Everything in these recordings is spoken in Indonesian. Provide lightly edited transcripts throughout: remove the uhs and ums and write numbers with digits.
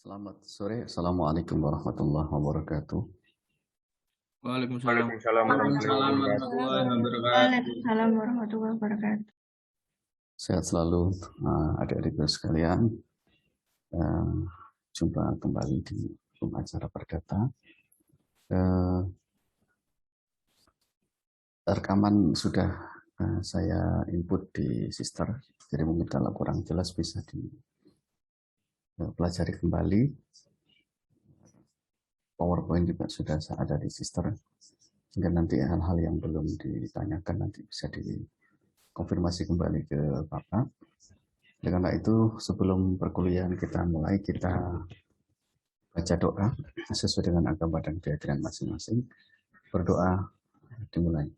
Selamat sore, Assalamualaikum warahmatullahi wabarakatuh. Waalaikumsalam. Waalaikumsalam warahmatullahi Waalaikumsalam wabarakatuh. warahmatullahi wabarakatuh. Waalaikumsalam warahmatullahi wabarakatuh. Sehat selalu, adik-adik sekalian. Jumpa kembali di acara Perdata. Rekaman sudah saya input di Sister, jadi mungkin kalau kurang jelas bisa dipelajari kembali. PowerPoint juga sudah ada di Sister, sehingga nanti hal-hal yang belum ditanyakan nanti bisa dikonfirmasi kembali ke Bapak. Karena itu sebelum perkuliahan kita mulai, kita baca doa sesuai dengan agama dan keyakinan masing-masing. Berdoa dimulai.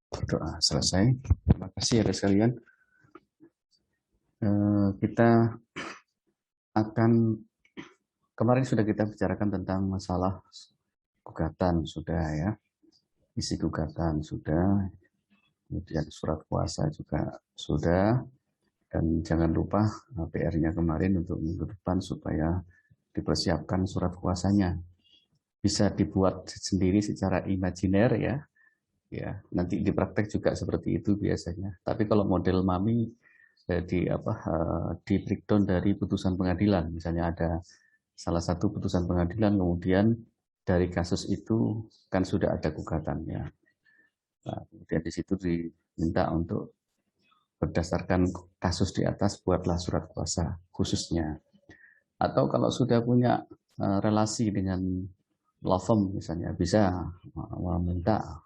Berdoa selesai. Terima kasih ya sekalian. Kita akan kemarin sudah kita bicarakan tentang masalah gugatan sudah ya, isi gugatan sudah, kemudian surat kuasa juga sudah, dan jangan lupa PR-nya kemarin untuk minggu depan supaya dipersiapkan surat kuasanya. Bisa dibuat sendiri secara imajiner ya. Ya, nanti di praktek juga seperti itu biasanya. Tapi kalau model Mami di breakdown dari putusan pengadilan, misalnya ada salah satu putusan pengadilan, kemudian dari kasus itu kan sudah ada gugatannya. Nah, kemudian di situ diminta untuk berdasarkan kasus di atas buatlah surat kuasa khususnya. Atau kalau sudah punya relasi dengan law firm misalnya, bisa meminta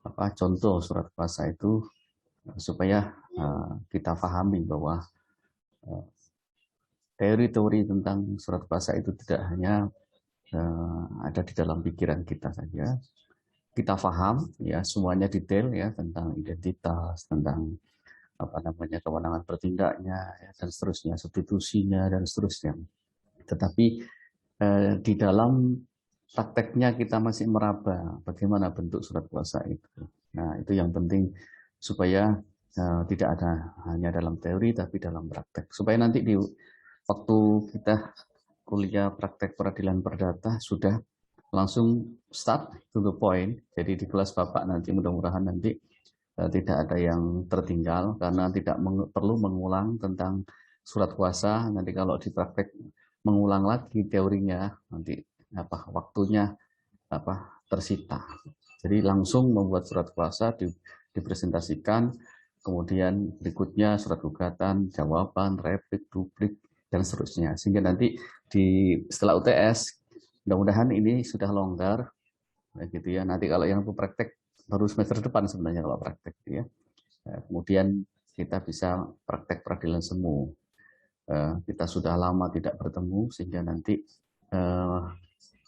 contoh surat kuasa itu supaya kita pahami bahwa teori-teori tentang surat kuasa itu tidak hanya ada di dalam pikiran kita saja. Kita paham ya semuanya detail ya tentang identitas, tentang kewenangan bertindaknya ya, dan seterusnya, substitusinya dan seterusnya. Tetapi di dalam prakteknya kita masih meraba bagaimana bentuk surat kuasa itu. Nah, itu yang penting supaya tidak ada hanya dalam teori tapi dalam praktek. Supaya nanti di waktu kita kuliah praktek peradilan perdata sudah langsung start to the point. Jadi di kelas Bapak nanti mudah-mudahan nanti tidak ada yang tertinggal karena tidak perlu mengulang tentang surat kuasa. Nanti kalau di praktek mengulang lagi teorinya nanti waktunya tersita. Jadi langsung membuat surat kuasa dipresentasikan, kemudian berikutnya surat gugatan, jawaban, replik, duplik dan seterusnya. Sehingga nanti setelah UTS mudah-mudahan ini sudah longgar gitu ya. Nanti kalau yang praktek baru semester depan sebenarnya kalau praktek ya. Kemudian kita bisa praktek peradilan semu. Kita sudah lama tidak bertemu sehingga nanti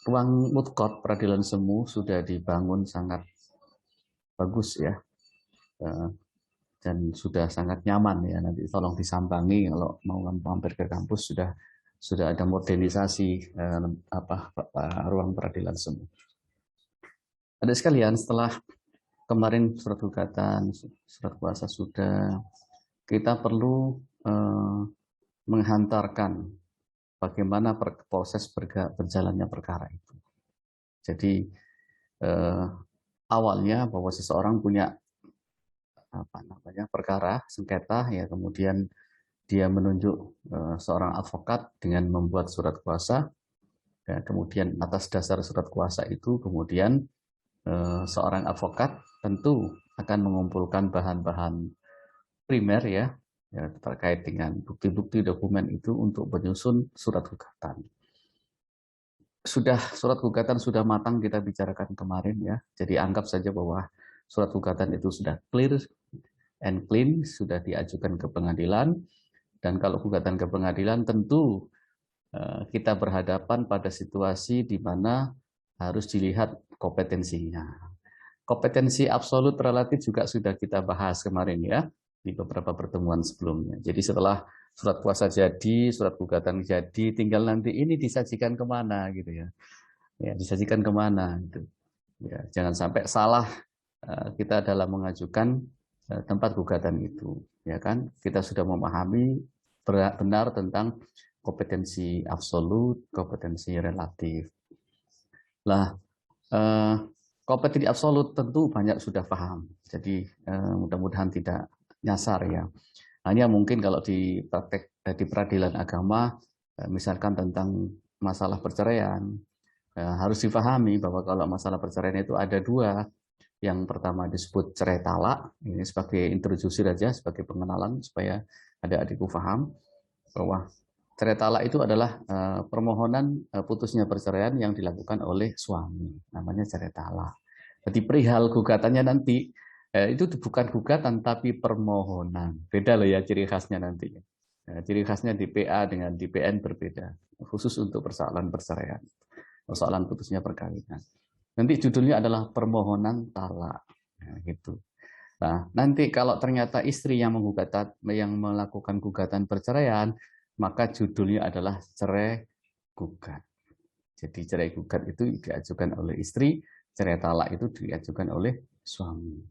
ruang mutkot peradilan semu sudah dibangun sangat bagus ya, dan sudah sangat nyaman ya. Nanti tolong disambangi kalau mau mampir ke kampus sudah ada modernisasi ruang peradilan semu. Ada sekalian, setelah kemarin surat gugatan, surat kuasa sudah, kita perlu menghantarkan bagaimana proses berjalannya perkara itu. Jadi awalnya bahwa seseorang punya perkara sengketa ya, kemudian dia menunjuk seorang advokat dengan membuat surat kuasa, ya, kemudian atas dasar surat kuasa itu kemudian seorang advokat tentu akan mengumpulkan bahan-bahan primer ya terkait dengan bukti-bukti dokumen itu untuk menyusun surat gugatan. Surat gugatan sudah matang kita bicarakan kemarin ya. Jadi anggap saja bahwa surat gugatan itu sudah clear and clean, sudah diajukan ke pengadilan. Dan kalau gugatan ke pengadilan tentu kita berhadapan pada situasi di mana harus dilihat kompetensinya. Kompetensi absolut relatif juga sudah kita bahas kemarin ya di beberapa pertemuan sebelumnya. Jadi setelah surat kuasa jadi, surat gugatan jadi, tinggal nanti ini disajikan kemana gitu ya. Ya, disajikan kemana gitu. Ya, jangan sampai salah kita dalam mengajukan tempat gugatan itu, ya kan? Kita sudah memahami benar tentang kompetensi absolut, kompetensi relatif. Lah, kompetensi absolut tentu banyak sudah paham. Jadi mudah-mudahan tidak nyasar ya. Hanya mungkin kalau di praktek di peradilan agama, misalkan tentang masalah perceraian, harus dipahami bahwa kalau masalah perceraian itu ada dua. Yang pertama disebut cerai talak, ini sebagai introduksi saja, sebagai pengenalan supaya adik-adikku paham bahwa cerai talak itu adalah permohonan putusnya perceraian yang dilakukan oleh suami, namanya cerai talak. Jadi perihal gugatannya nanti itu bukan gugatan tapi permohonan, beda loh ya ciri khasnya nanti. Ciri khasnya di PA dengan di PN berbeda, khusus untuk persoalan perceraian, persoalan putusnya perkawinan. Nanti judulnya adalah permohonan talak, gitu. Nah, nanti kalau ternyata istri yang melakukan gugatan perceraian, maka judulnya adalah cerai gugat. Jadi cerai gugat itu diajukan oleh istri, cerai talak itu diajukan oleh suami.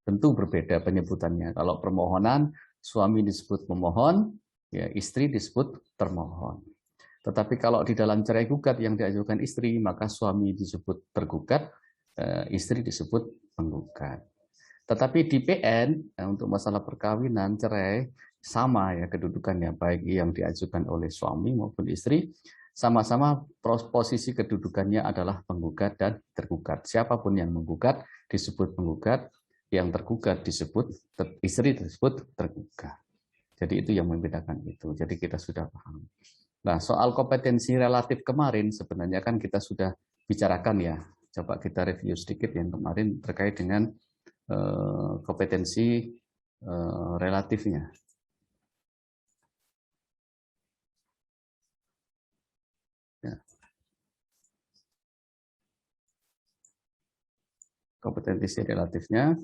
Tentu berbeda penyebutannya. Kalau permohonan, suami disebut pemohon, ya istri disebut termohon. Tetapi kalau di dalam cerai gugat yang diajukan istri, maka suami disebut tergugat, istri disebut penggugat. Tetapi di PN, untuk masalah perkawinan, cerai, sama ya kedudukannya, baik yang diajukan oleh suami maupun istri, sama-sama posisi kedudukannya adalah penggugat dan tergugat. Siapapun yang menggugat disebut penggugat, yang tergugat disebut istri disebut tergugat. Jadi itu yang membedakan itu. Jadi kita sudah paham. Nah, soal kompetensi relatif kemarin sebenarnya kan kita sudah bicarakan ya. Coba kita review sedikit yang kemarin terkait dengan kompetensi relatifnya. Ya. Kompetensi relatifnya.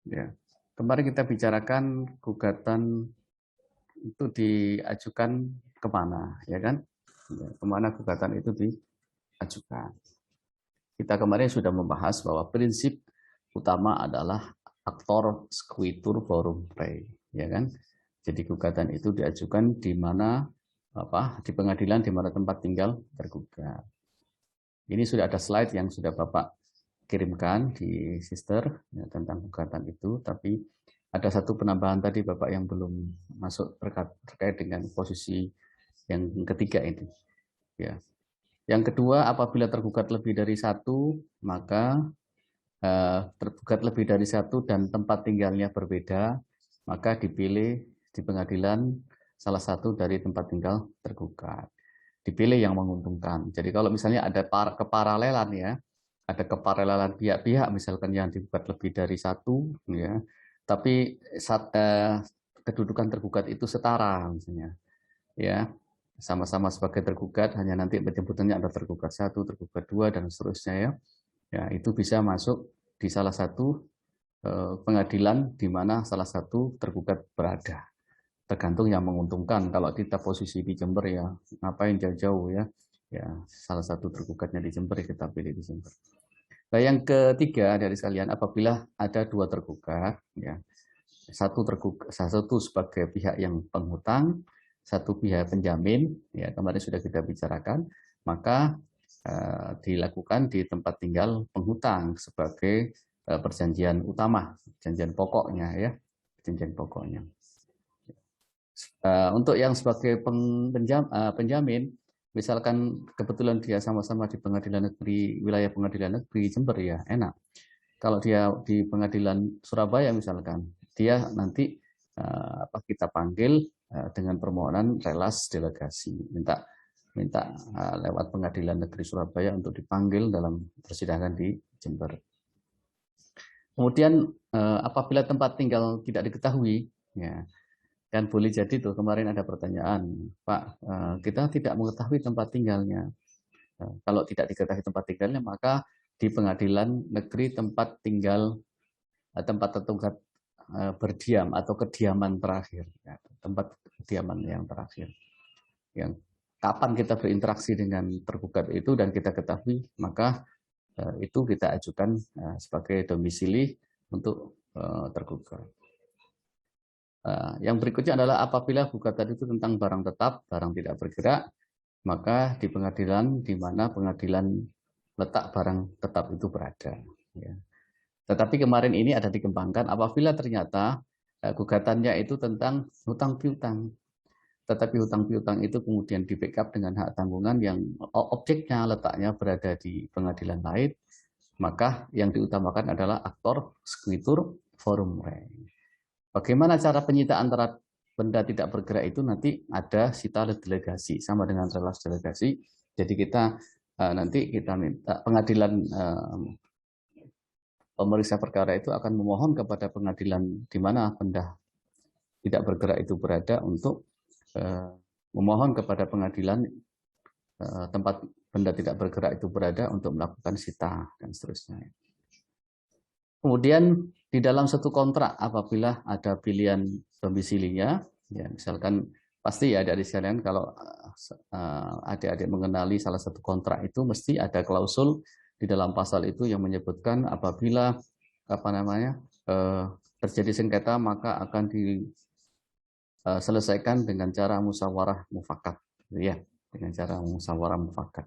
Ya. Kemarin kita bicarakan gugatan itu diajukan kemana, ya kan? Ya, kemana gugatan itu diajukan. Kita kemarin sudah membahas bahwa prinsip utama adalah aktor squitur forum rei, ya kan? Jadi gugatan itu diajukan di mana di pengadilan di mana tempat tinggal tergugat. Ini sudah ada slide yang sudah Bapak kirimkan di sister ya, tentang gugatan itu, tapi ada satu penambahan tadi Bapak yang belum masuk terkait dengan posisi yang ketiga ini. Ya. Yang kedua, apabila tergugat lebih dari satu, maka tergugat lebih dari satu dan tempat tinggalnya berbeda, maka dipilih di pengadilan salah satu dari tempat tinggal tergugat. Dipilih yang menguntungkan. Jadi kalau misalnya ada keparalelan ya, ada keparalelan pihak-pihak misalkan yang digugat lebih dari satu, ya, tapi kedudukan tergugat itu setara misalnya, ya, sama-sama sebagai tergugat, hanya nanti penyebutannya ada tergugat satu, tergugat dua dan seterusnya ya, ya itu bisa masuk di salah satu pengadilan di mana salah satu tergugat berada. Tergantung yang menguntungkan. Kalau kita posisi di Jember ya ngapain jauh-jauh ya. Ya, salah satu tergugatnya di Jember kita pilih di Jember. Nah, yang ketiga dari sekalian apabila ada dua tergugat ya. Satu sebagai pihak yang penghutang, satu pihak penjamin ya kemarin sudah kita bicarakan, maka dilakukan di tempat tinggal penghutang sebagai perjanjian utama, perjanjian pokoknya ya, perjanjian pokoknya. Untuk yang sebagai penjamin, misalkan kebetulan dia sama-sama di pengadilan negeri, wilayah pengadilan negeri Jember ya enak. Kalau dia di pengadilan Surabaya misalkan, dia nanti kita panggil dengan permohonan relas delegasi, minta lewat pengadilan negeri Surabaya untuk dipanggil dalam persidangan di Jember. Kemudian apabila tempat tinggal tidak diketahui, ya kan boleh jadi tuh kemarin ada pertanyaan, Pak, kita tidak mengetahui tempat tinggalnya. Kalau tidak diketahui tempat tinggalnya, maka di pengadilan negeri tempat tinggal tempat tergugat berdiam atau kediaman terakhir, ya, tempat kediaman yang terakhir. Yang kapan kita berinteraksi dengan tergugat itu dan kita ketahui, maka itu kita ajukan sebagai domisili untuk tergugat. Yang berikutnya adalah apabila gugatan itu tentang barang tetap, barang tidak bergerak, maka di pengadilan di mana pengadilan letak barang tetap itu berada. Ya. Tetapi kemarin ini ada dikembangkan apabila ternyata gugatannya itu tentang hutang piutang. Tetapi hutang piutang itu kemudian di backup dengan hak tanggungan yang objeknya letaknya berada di pengadilan lain, maka yang diutamakan adalah aktor squitur forum rei. Bagaimana cara penyitaan terhadap benda tidak bergerak itu nanti ada sita delegasi sama dengan relas delegasi. Jadi kita nanti kita minta pengadilan pemeriksa perkara itu akan memohon kepada pengadilan di mana benda tidak bergerak itu berada untuk memohon kepada pengadilan tempat benda tidak bergerak itu berada untuk melakukan sita dan seterusnya. Kemudian di dalam satu kontrak apabila ada pilihan domisilinya, ya misalkan pasti ya dari sekalian kalau adik-adik mengenali salah satu kontrak itu mesti ada klausul di dalam pasal itu yang menyebutkan apabila terjadi sengketa maka akan diselesaikan dengan cara musyawarah mufakat, ya dengan cara musyawarah mufakat.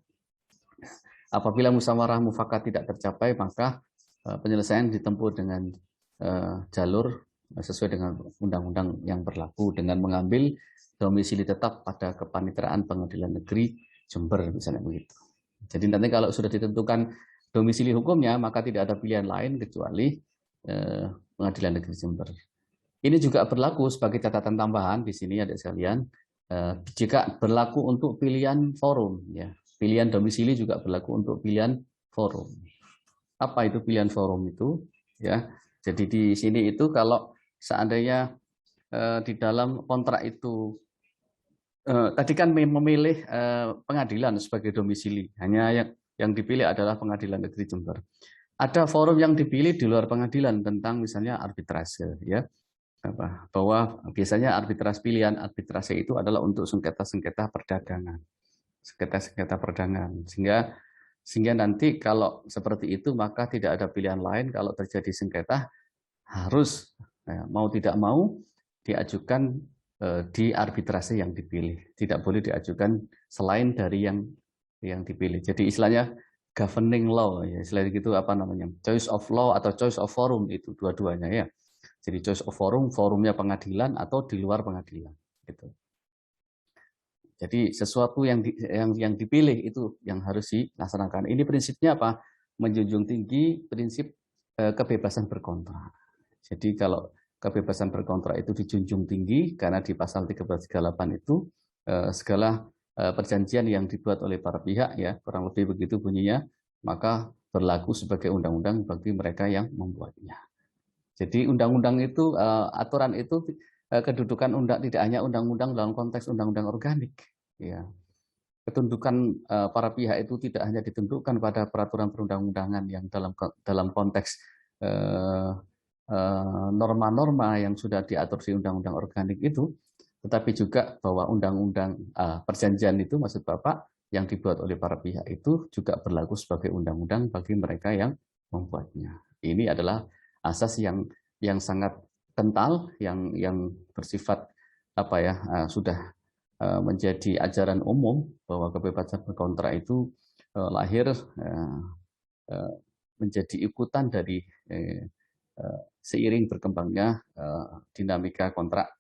Apabila musyawarah mufakat tidak tercapai maka penyelesaian ditempuh dengan jalur sesuai dengan undang-undang yang berlaku dengan mengambil domisili tetap pada Kepanitraan Pengadilan Negeri Jember misalnya begitu. Jadi nanti kalau sudah ditentukan domisili hukumnya maka tidak ada pilihan lain kecuali Pengadilan Negeri Jember. Ini juga berlaku sebagai catatan tambahan di sini adik sekalian, jika berlaku untuk pilihan forum, ya pilihan domisili juga berlaku untuk pilihan forum. Apa itu pilihan forum itu? Ya, jadi di sini itu kalau seandainya di dalam kontrak itu tadi kan memilih pengadilan sebagai domisili, hanya yang dipilih adalah Pengadilan Negeri Jember. Ada forum yang dipilih di luar pengadilan tentang misalnya arbitrase, ya, bahwa biasanya arbitrase itu adalah untuk sengketa-sengketa perdagangan, sengketa-sengketa perdagangan, sehingga nanti kalau seperti itu maka tidak ada pilihan lain kalau terjadi sengketa harus mau tidak mau diajukan di arbitrase yang dipilih, tidak boleh diajukan selain dari yang dipilih. Jadi istilahnya governing law, ya istilahnya gitu choice of law atau choice of forum itu dua-duanya ya. Jadi choice of forum, forumnya pengadilan atau di luar pengadilan gitu. Jadi sesuatu yang dipilih itu yang harus dilaksanakan. Ini prinsipnya apa? Menjunjung tinggi prinsip kebebasan berkontrak. Jadi kalau kebebasan berkontrak itu dijunjung tinggi karena di pasal 1338 itu segala perjanjian yang dibuat oleh para pihak ya kurang lebih begitu bunyinya, maka berlaku sebagai undang-undang bagi mereka yang membuatnya. Jadi undang-undang itu aturan itu kedudukan tidak hanya undang-undang dalam konteks undang-undang organik, ya. Ketundukan para pihak itu tidak hanya ditentukan pada peraturan perundang-undangan yang dalam konteks norma-norma yang sudah diatur di undang-undang organik itu, tetapi juga bahwa undang-undang perjanjian itu maksud Bapak yang dibuat oleh para pihak itu juga berlaku sebagai undang-undang bagi mereka yang membuatnya. Ini adalah asas yang sangat kental yang bersifat sudah menjadi ajaran umum bahwa kebebasan berkontrak itu lahir menjadi ikutan dari seiring berkembangnya dinamika kontrak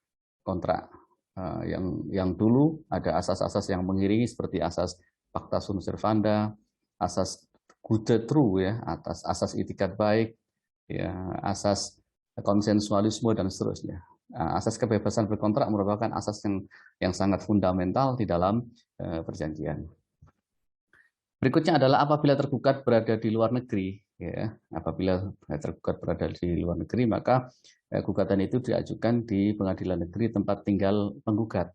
yang dulu ada asas-asas yang mengiringi seperti asas pacta sunt servanda, asas gute true ya, atas asas itikat baik, ya, asas konsensualisme dan seterusnya. Asas kebebasan berkontrak merupakan asas yang sangat fundamental di dalam perjanjian. Berikutnya adalah apabila tergugat berada di luar negeri, ya, apabila tergugat berada di luar negeri maka gugatan itu diajukan di pengadilan negeri tempat tinggal penggugat,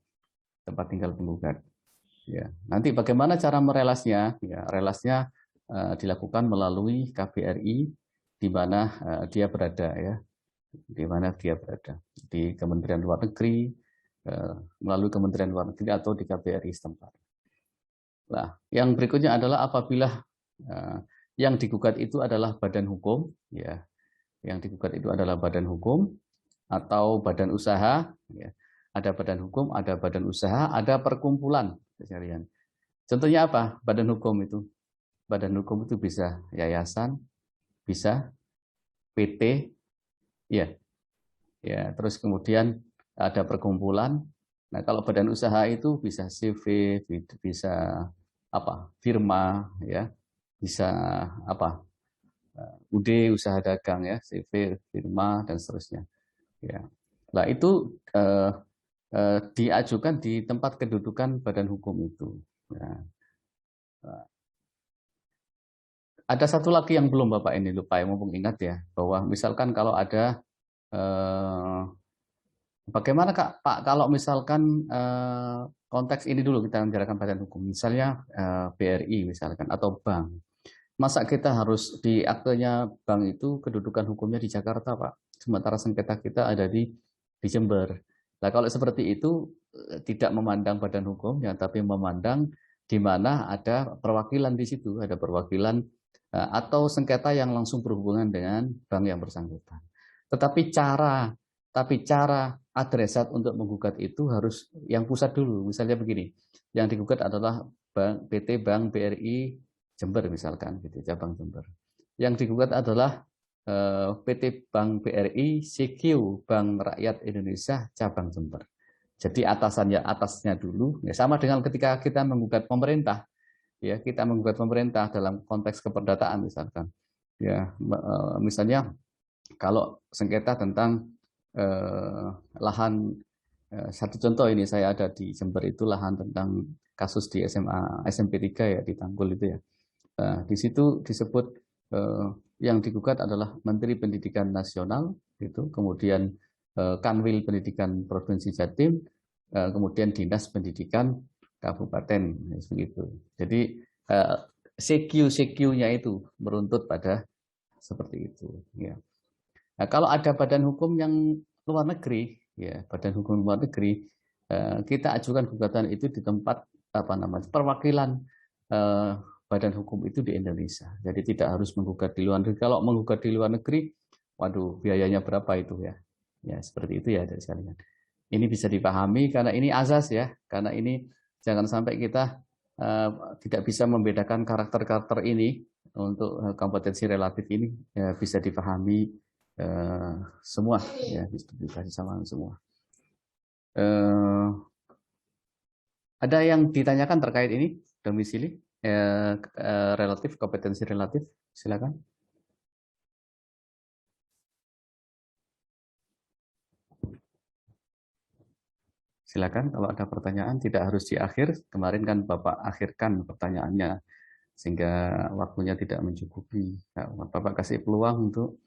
Ya. Nanti bagaimana cara merelasnya? Ya, relasnya dilakukan melalui KBRI di mana dia berada, ya. di mana dia berada, di Kementerian Luar Negeri, melalui Kementerian Luar Negeri atau di KBRI setempat. Nah, yang berikutnya adalah apabila yang digugat itu adalah badan hukum, ya, yang digugat itu adalah badan hukum atau badan usaha, ya. Ada badan hukum, ada badan usaha, ada perkumpulan sekalian. Contohnya apa? Badan hukum itu. Badan hukum itu bisa yayasan, bisa PT, ya, ya. Terus kemudian ada perkumpulan. Nah, kalau badan usaha itu bisa CV, bisa apa? Firma, ya, bisa apa? UD, usaha dagang, ya, CV, firma dan seterusnya. Ya. Nah, itu diajukan di tempat kedudukan badan hukum itu. Ya. Ada satu lagi yang belum Bapak ini lupa, yang mumpung ingat ya, bahwa misalkan kalau ada bagaimana Pak kalau misalkan konteks ini dulu kita membicarakan badan hukum, misalnya BRI misalkan atau bank, masa kita harus di aktenya bank itu kedudukan hukumnya di Jakarta Pak, sementara sengketa kita ada di Jember. Nah kalau seperti itu tidak memandang badan hukumnya, tapi memandang di mana ada perwakilan di situ, ada perwakilan atau sengketa yang langsung berhubungan dengan bank yang bersangkutan. Tapi cara adresat untuk menggugat itu harus yang pusat dulu. Misalnya begini, yang digugat adalah PT Bank BRI Jember misalkan, gitu, cabang Jember. Yang digugat adalah PT Bank BRI CQ Bank Rakyat Indonesia cabang Jember. Jadi atasnya dulu, ya sama dengan ketika kita menggugat pemerintah, ya kita menggugat pemerintah dalam konteks keperdataan misalkan, ya misalnya kalau sengketa tentang lahan, satu contoh ini saya ada di Jember itu lahan tentang kasus di SMA SMP 3 ya di Tanggul itu ya. Di situ disebut yang digugat adalah Menteri Pendidikan Nasional itu, kemudian Kanwil Pendidikan Provinsi Jatim, kemudian Dinas Pendidikan Kabupaten begitu. Jadi CQ-CQ-nya itu meruntut pada seperti itu ya. Nah, kalau ada badan hukum yang luar negeri, ya badan hukum luar negeri, kita ajukan gugatan itu di tempat apa namanya perwakilan badan hukum itu di Indonesia. Jadi tidak harus menggugat di luar negeri. Kalau menggugat di luar negeri, waduh biayanya berapa itu ya? Ya seperti itu ya dari sekalian. Ini bisa dipahami karena ini azas ya, karena ini jangan sampai kita tidak bisa membedakan karakter-karakter ini untuk kompetensi relatif ini ya, bisa dipahami semua ya, bisa disamakan semua. Ada yang ditanyakan terkait ini domisili relatif, kompetensi relatif, silakan. Silakan kalau ada pertanyaan, tidak harus di akhir. Kemarin kan Bapak akhirkan pertanyaannya sehingga waktunya tidak mencukupi. Nah, Bapak kasih peluang untuk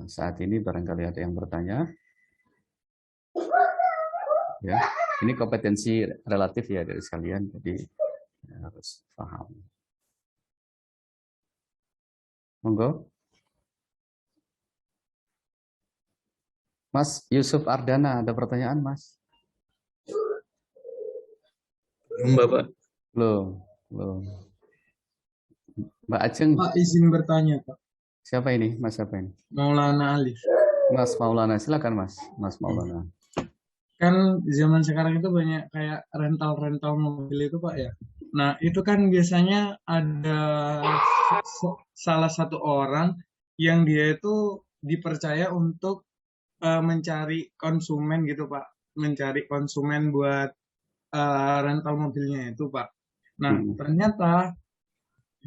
saat ini barangkali ada yang bertanya. Ya, ini kompetensi relatif ya dari sekalian, jadi harus paham. Monggo. Mas Yusuf Ardana, ada pertanyaan, Mas? Bapak. Belum. Mbak Ajeng. Pak izin bertanya, Pak. Siapa ini? Mas siapa ini? Maulana Alif. Mas Maulana, silakan Mas. Mas Maulana. Kan zaman sekarang itu banyak kayak rental mobil itu, Pak ya. Nah, itu kan biasanya ada salah satu orang yang dia itu dipercaya untuk mencari konsumen gitu, Pak. Mencari konsumen buat rental mobilnya itu, Pak. Nah, ternyata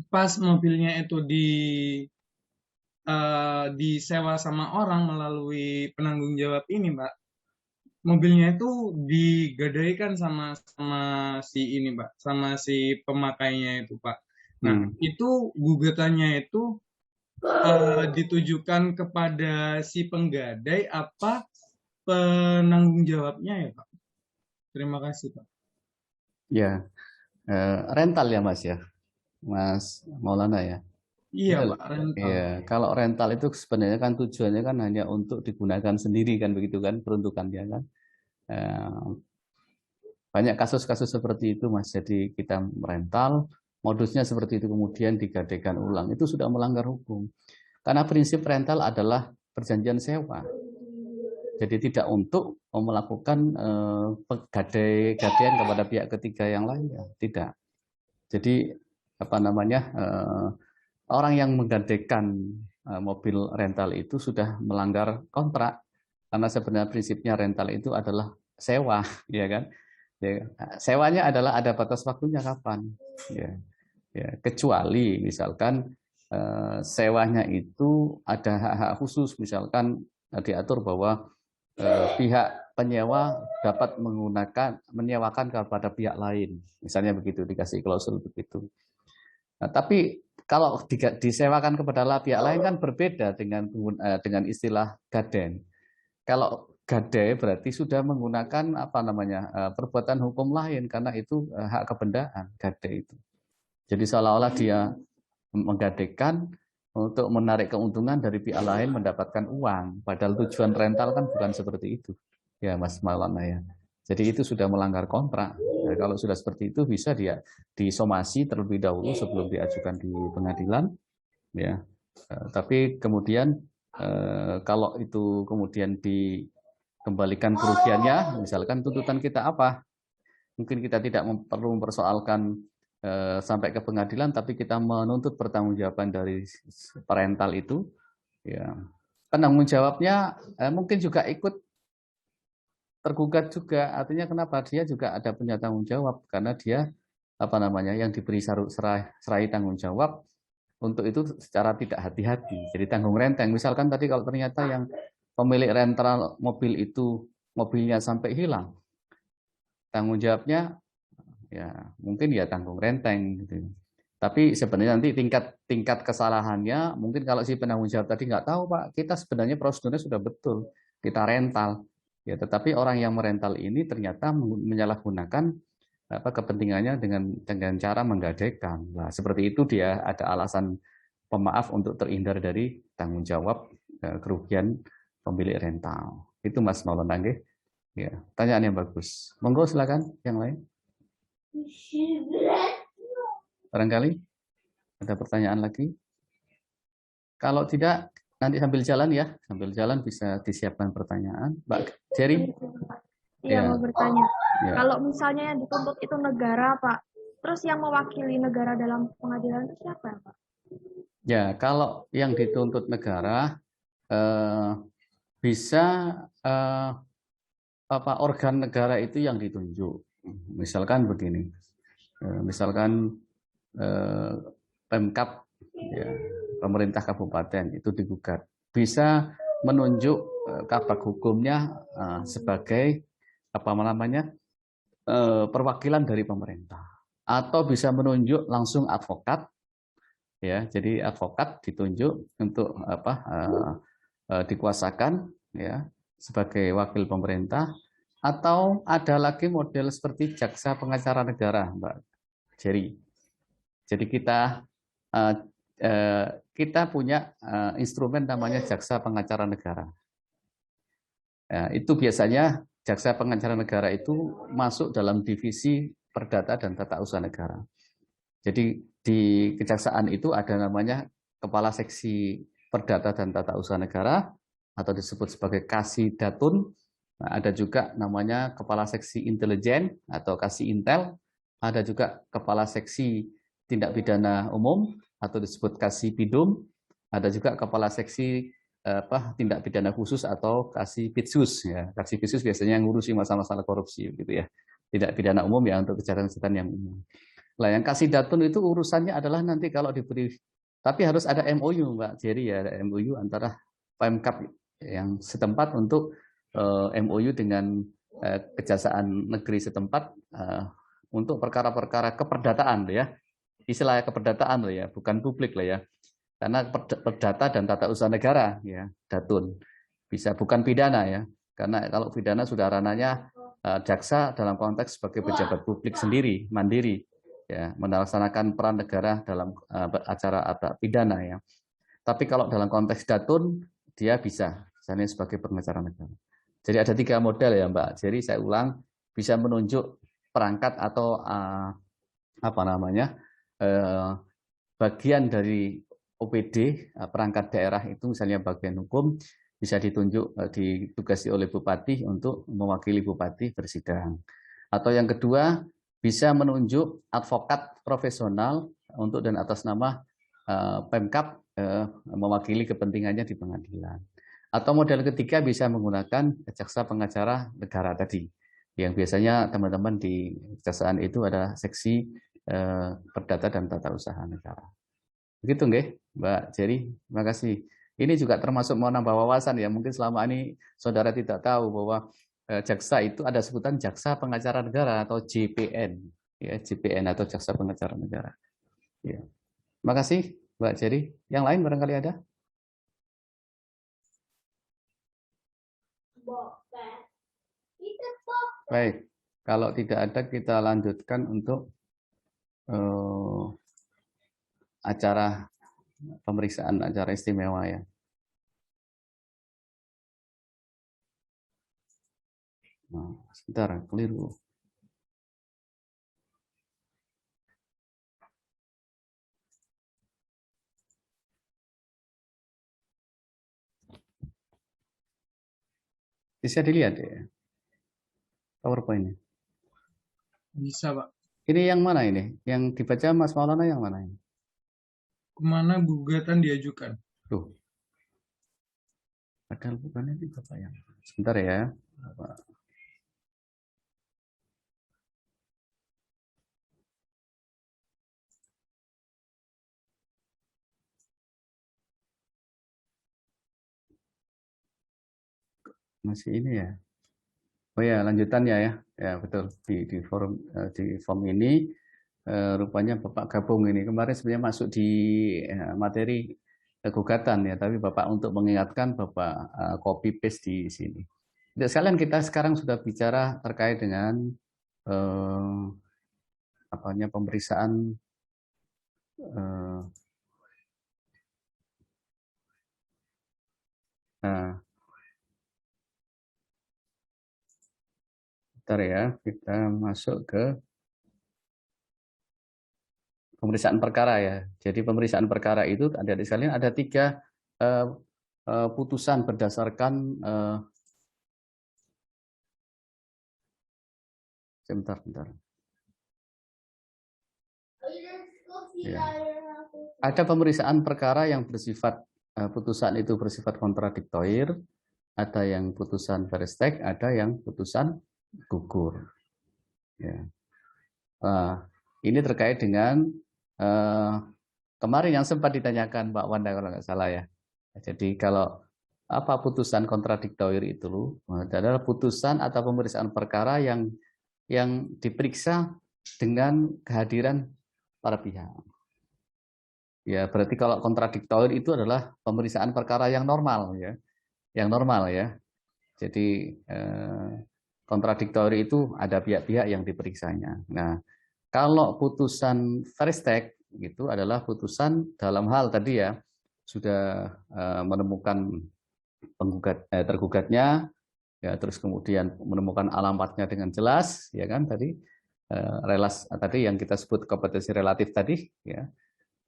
pas mobilnya itu disewa sama orang melalui penanggung jawab ini, Pak. Mobilnya itu digadaikan sama si ini, Pak, sama si pemakainya itu, Pak. Nah, itu gugatannya itu ditujukan kepada si penggadai apa penanggung jawabnya ya, Pak? Terima kasih, Pak. Ya, rental ya Mas ya, Mas Maulana ya. Iya Betul. Pak, rental. Ya, kalau rental itu sebenarnya kan tujuannya kan hanya untuk digunakan sendiri kan begitu kan peruntukannya kan. Eh, Banyak kasus-kasus seperti itu Mas. Jadi kita rental, modusnya seperti itu kemudian digadaikan ulang. Itu sudah melanggar hukum. Karena prinsip rental adalah perjanjian sewa. Jadi tidak untuk melakukan gadaian kepada pihak ketiga yang lainnya, tidak. Jadi apa namanya orang yang menggadaikan mobil rental itu sudah melanggar kontrak karena sebenarnya prinsipnya rental itu adalah sewa, ya kan? Ya, sewanya adalah ada batas waktunya kapan, ya. Ya, kecuali misalkan sewanya itu ada hak-hak khusus, misalkan diatur bahwa pihak penyewa dapat menyewakan kepada pihak lain, misalnya begitu dikasih klausul begitu. Nah, tapi kalau disewakan kepada pihak lain kan berbeda dengan istilah gaden. Kalau gadai berarti sudah menggunakan apa namanya perbuatan hukum lain karena itu hak kebendaan gadai itu. Jadi seolah-olah dia menggadaikan untuk menarik keuntungan dari pihak lain mendapatkan uang. Padahal tujuan rental kan bukan seperti itu. Ya Mas Maulana ya. Jadi itu sudah melanggar kontrak. Nah, kalau sudah seperti itu bisa dia disomasi terlebih dahulu sebelum diajukan di pengadilan. Ya. Tapi kemudian kalau itu kemudian dikembalikan kerugiannya, misalkan tuntutan kita apa? Mungkin kita tidak perlu mempersoalkan sampai ke pengadilan, tapi kita menuntut pertanggungjawaban dari parental itu, ya penanggung jawabnya mungkin juga ikut tergugat juga. Artinya kenapa dia juga ada punya tanggung jawab karena dia apa namanya yang diberi serai tanggung jawab untuk itu secara tidak hati-hati. Jadi tanggung renteng. Misalkan tadi kalau ternyata yang pemilik rental mobil itu mobilnya sampai hilang, tanggung jawabnya ya mungkin ya tanggung renteng gitu. Tapi sebenarnya nanti tingkat kesalahannya mungkin kalau si penanggung jawab tadi nggak tahu Pak, kita sebenarnya prosedurnya sudah betul, kita rental. Ya, tetapi orang yang merental ini ternyata menyalahgunakan apa kepentingannya dengan cara menggadaikan. Nah, seperti itu dia ada alasan pemaaf untuk terhindar dari tanggung jawab kerugian pemilik rental. Itu Mas Maulana nggih. Ya, pertanyaan yang bagus. Monggo silakan yang lain. Barangkali ada pertanyaan lagi? Kalau tidak, nanti sambil jalan ya, sambil jalan bisa disiapkan pertanyaan. Mbak Jerry? Iya, Ya, mau bertanya. ya. Kalau misalnya yang dituntut itu negara, Pak, terus yang mewakili negara dalam pengadilan itu siapa, Pak? Ya, kalau yang dituntut negara bisa apa organ negara itu yang ditunjuk. Misalkan begini, misalkan Pemkab, ya, pemerintah kabupaten itu digugat, bisa menunjuk kabag hukumnya sebagai apa namanya perwakilan dari pemerintah, atau bisa menunjuk langsung advokat, ya, jadi advokat ditunjuk untuk apa dikuasakan, ya, sebagai wakil pemerintah, atau ada lagi model seperti jaksa pengacara negara, Mbak Jerry. Jadi kita punya instrumen namanya jaksa pengacara negara. Itu biasanya jaksa pengacara negara itu masuk dalam divisi perdata dan tata usaha negara. Jadi di kejaksaan itu ada namanya kepala seksi perdata dan tata usaha negara atau disebut sebagai Kasidatun. Nah, ada juga namanya kepala seksi intelijen atau Kasintel. Ada juga kepala seksi tindak pidana umum atau disebut Kasipidum. Ada juga kepala seksi tindak pidana khusus atau Kasipidsus, ya. Kasipidsus biasanya yang ngurusi masalah-masalah korupsi gitu ya. Tidak pidana umum ya untuk kejahatan-kejahatan yang umum. Lah yang Kasidatun itu urusannya adalah nanti kalau diberi, tapi harus ada MOU Mbak Jerry ya, ada MOU antara Pemkab yang setempat untuk MOU dengan kejaksaan negeri setempat untuk perkara-perkara keperdataan ya. Istilah keperdataan loh ya, bukan publik lah ya. Karena perdata dan tata usaha negara ya, Datun. Bisa bukan pidana ya. Karena kalau pidana sudah ranahnya jaksa dalam konteks sebagai pejabat publik sendiri, mandiri. ya, melaksanakan peran negara dalam acara pidana ya. Tapi kalau dalam konteks datun dia bisa, misalnya sebagai pengacara negara. Jadi ada 3 model ya Mbak. Jadi saya ulang, bisa menunjuk perangkat atau apa namanya bagian dari OPD perangkat daerah itu, misalnya bagian hukum, bisa ditunjuk ditugasi oleh bupati untuk mewakili bupati bersidang. Atau yang kedua, bisa menunjuk advokat profesional untuk dan atas nama Pemkab mewakili kepentingannya di pengadilan. Atau model ketiga bisa menggunakan jaksa pengacara negara tadi, yang biasanya teman-teman di kejaksaan itu ada seksi perdata dan tata usaha negara. Begitu nggih, Mbak Jerry. Terima kasih. Ini juga termasuk mau nambah wawasan ya. Mungkin selama ini saudara tidak tahu bahwa jaksa itu ada sebutan jaksa pengacara negara atau JPN, ya JPN atau jaksa pengacara negara. Ya. Terima kasih, Mbak Jerry. Yang lain barangkali ada? Baik, kalau tidak ada kita lanjutkan untuk acara pemeriksaan acara istimewa ya. Nah, sebentar, keliru. Bisa dilihat ya PowerPoint-nya. Bisa, Pak. Ini yang mana ini? Yang dibaca Mas Maulana yang mana ini? Kemana gugatan diajukan? Tuh. Padahal bukan ini Bapak yang. Sebentar ya. Bapak. Masih ini ya. Oh ya, lanjutannya ya. Ya, betul. Di form ini rupanya Bapak gabung ini. Kemarin sebenarnya masuk di materi gugatan ya, tapi Bapak untuk mengingatkan Bapak copy paste di sini. Jadi sekalian kita sekarang sudah bicara terkait dengan pemeriksaan bentar ya, kita masuk ke pemeriksaan perkara ya. Jadi pemeriksaan perkara itu ada di sekalian ada 3 putusan berdasarkan sebentar. Ya. Ada pemeriksaan perkara yang bersifat putusan itu bersifat kontradiktoir, ada yang putusan verestek, ada yang putusan gugur. Ya. Ini terkait dengan kemarin yang sempat ditanyakan Pak Wanda kalau nggak salah ya. Jadi kalau apa putusan kontradiktoir itu adalah putusan atau pemeriksaan perkara yang diperiksa dengan kehadiran para pihak. Ya, berarti kalau kontradiktoir itu adalah pemeriksaan perkara yang normal ya. Yang normal ya. Jadi kontradiktoir itu ada pihak-pihak yang diperiksanya. Nah, kalau putusan verestek itu adalah putusan dalam hal tadi ya sudah menemukan tergugatnya ya, terus kemudian menemukan alamatnya dengan jelas ya kan tadi tadi yang kita sebut kompetensi relatif tadi ya,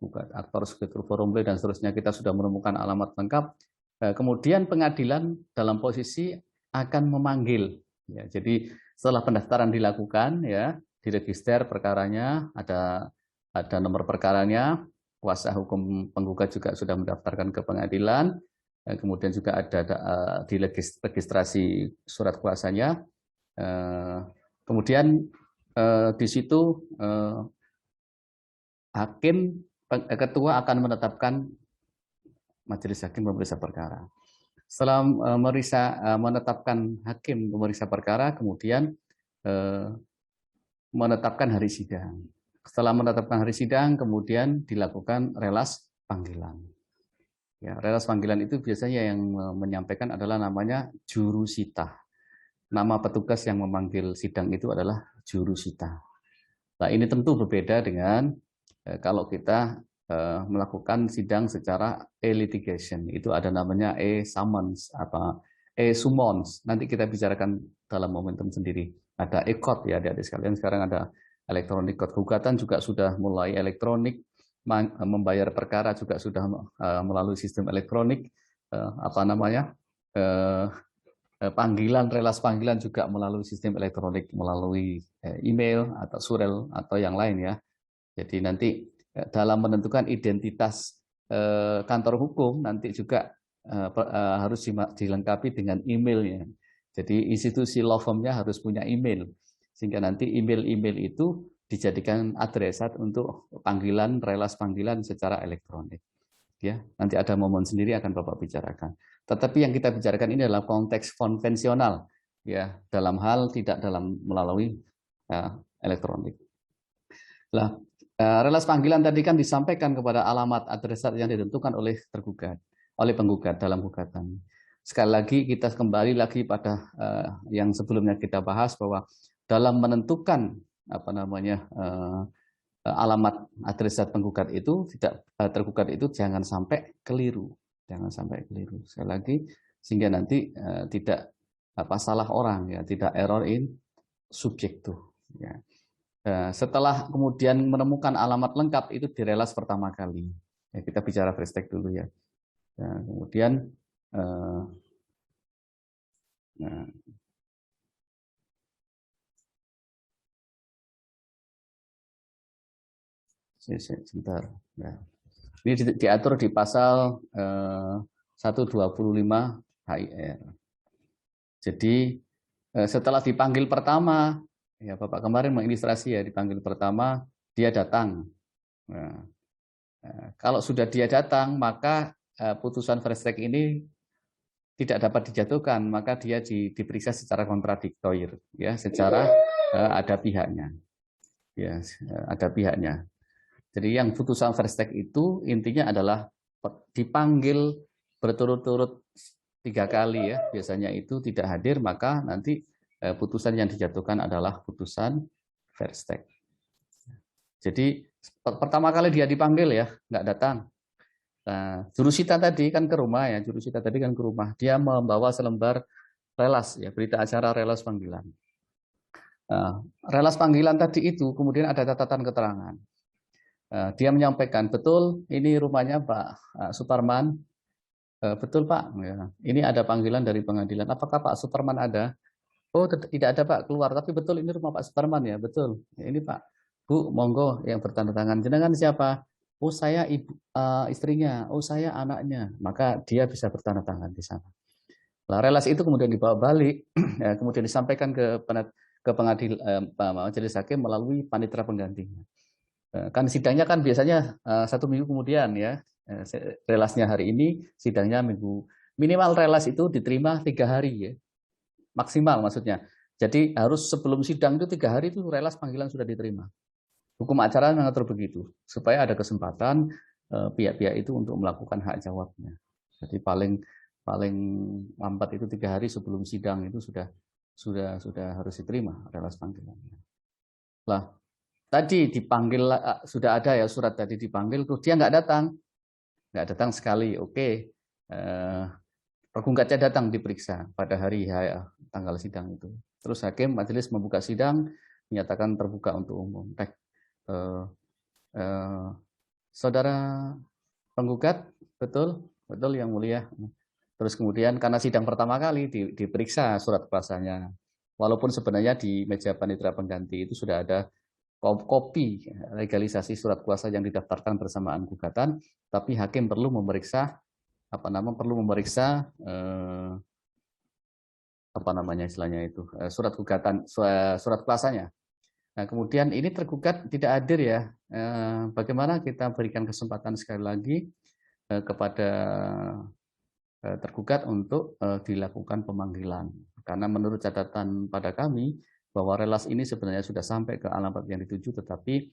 bukan aktor subjektur formule dan seterusnya, kita sudah menemukan alamat lengkap. Kemudian pengadilan dalam posisi akan memanggil ya, jadi setelah pendaftaran dilakukan ya, di register perkaranya ada nomor perkaranya, kuasa hukum penggugat juga sudah mendaftarkan ke pengadilan, kemudian juga ada di registrasi surat kuasanya, kemudian di situ ketua akan menetapkan majelis hakim pemeriksa perkara. Setelah menetapkan hakim pemeriksa perkara, kemudian menetapkan hari sidang. Setelah menetapkan hari sidang, kemudian dilakukan relas panggilan. Ya, relas panggilan itu biasanya yang menyampaikan adalah namanya jurusita. Nama petugas yang memanggil sidang itu adalah jurusita. Nah, ini tentu berbeda dengan kalau kita melakukan sidang secara e-litigation. Itu ada namanya e-summons, e-summons. Nanti kita bicarakan dalam momentum sendiri. Ada e-court ya, adik-adik sekalian. Sekarang ada electronic court. Gugatan juga sudah mulai elektronik. Membayar perkara juga sudah melalui sistem elektronik. Panggilan, relas panggilan juga melalui sistem elektronik, melalui email atau surel atau yang lain ya. Jadi nanti dalam menentukan identitas kantor hukum nanti juga harus dilengkapi dengan emailnya. Jadi institusi law firm-nya harus punya email, sehingga nanti email-email itu dijadikan adresat untuk panggilan, relas panggilan secara elektronik. Ya, nanti ada momen sendiri akan Bapak bicarakan. Tetapi yang kita bicarakan ini adalah konteks konvensional, ya, dalam hal tidak melalui elektronik. Nah, relas panggilan tadi kan disampaikan kepada alamat adresat yang ditentukan oleh penggugat dalam gugatan. Sekali lagi kita kembali lagi pada yang sebelumnya kita bahas bahwa dalam menentukan alamat adresat penggugat itu tergugat itu jangan sampai keliru, sekali lagi, sehingga nanti tidak salah orang ya, tidak error in subjectu ya. Setelah kemudian menemukan alamat lengkap itu di relas pertama kali ya, kita bicara first take dulu ya. Kemudian sebentar. Ya. Ini diatur di pasal 125 HIR. Jadi setelah dipanggil pertama, ya Bapak kemarin mengilustrasi ya, dipanggil pertama dia datang. Nah, kalau sudah dia datang, maka putusan first track ini tidak dapat dijatuhkan, maka dia diperiksa secara kontradiktor, ya, secara ada pihaknya, ya, ada pihaknya. Jadi yang putusan first take itu intinya adalah dipanggil berturut-turut 3 kali ya, biasanya itu tidak hadir, maka nanti putusan yang dijatuhkan adalah putusan first take. Jadi pertama kali dia dipanggil ya, nggak datang. Nah, jurusita tadi kan ke rumah ya, dia membawa selembar relas ya, berita acara relas panggilan. Nah, relas panggilan tadi itu kemudian ada catatan keterangan. Dia menyampaikan, betul ini rumahnya Pak Suparman, betul Pak, ya. Ini ada panggilan dari pengadilan, apakah Pak Suparman ada? Oh tidak ada Pak, keluar, tapi betul ini rumah Pak Suparman ya, betul. Ya, ini Pak, Bu, monggo yang bertanda tangan, jenengan siapa? Oh saya istrinya, oh saya anaknya, maka dia bisa bertanda tangan di sana. Nah, relas itu kemudian dibawa balik, ya, kemudian disampaikan ke majelis hakim melalui panitera penggantinya. Kan sidangnya kan biasanya 1 minggu kemudian ya, relasnya hari ini, sidangnya minggu, minimal relas itu diterima 3 hari ya, maksimal maksudnya. Jadi harus sebelum sidang itu 3 hari itu relas panggilan sudah diterima. Hukum acara mengatur begitu, supaya ada kesempatan pihak-pihak itu untuk melakukan hak jawabnya. Jadi paling lambat itu 3 hari sebelum sidang itu sudah harus diterima relas panggilannya. Lah, tadi dipanggil, sudah ada ya surat tadi dipanggil, terus dia nggak datang sekali, oke. Penggugatnya datang diperiksa pada hari tanggal sidang itu. Terus hakim majelis membuka sidang, menyatakan terbuka untuk umum. Saudara penggugat, betul yang mulia. Terus kemudian karena sidang pertama kali diperiksa surat kuasanya, walaupun sebenarnya di meja panitera pengganti itu sudah ada kopi legalisasi surat kuasa yang didaftarkan bersamaan gugatan, tapi hakim perlu memeriksa surat gugatan, surat kuasanya. Nah, kemudian ini tergugat tidak hadir ya. Bagaimana kita berikan kesempatan sekali lagi kepada tergugat untuk dilakukan pemanggilan, karena menurut catatan pada kami bahwa relas ini sebenarnya sudah sampai ke alamat yang dituju, tetapi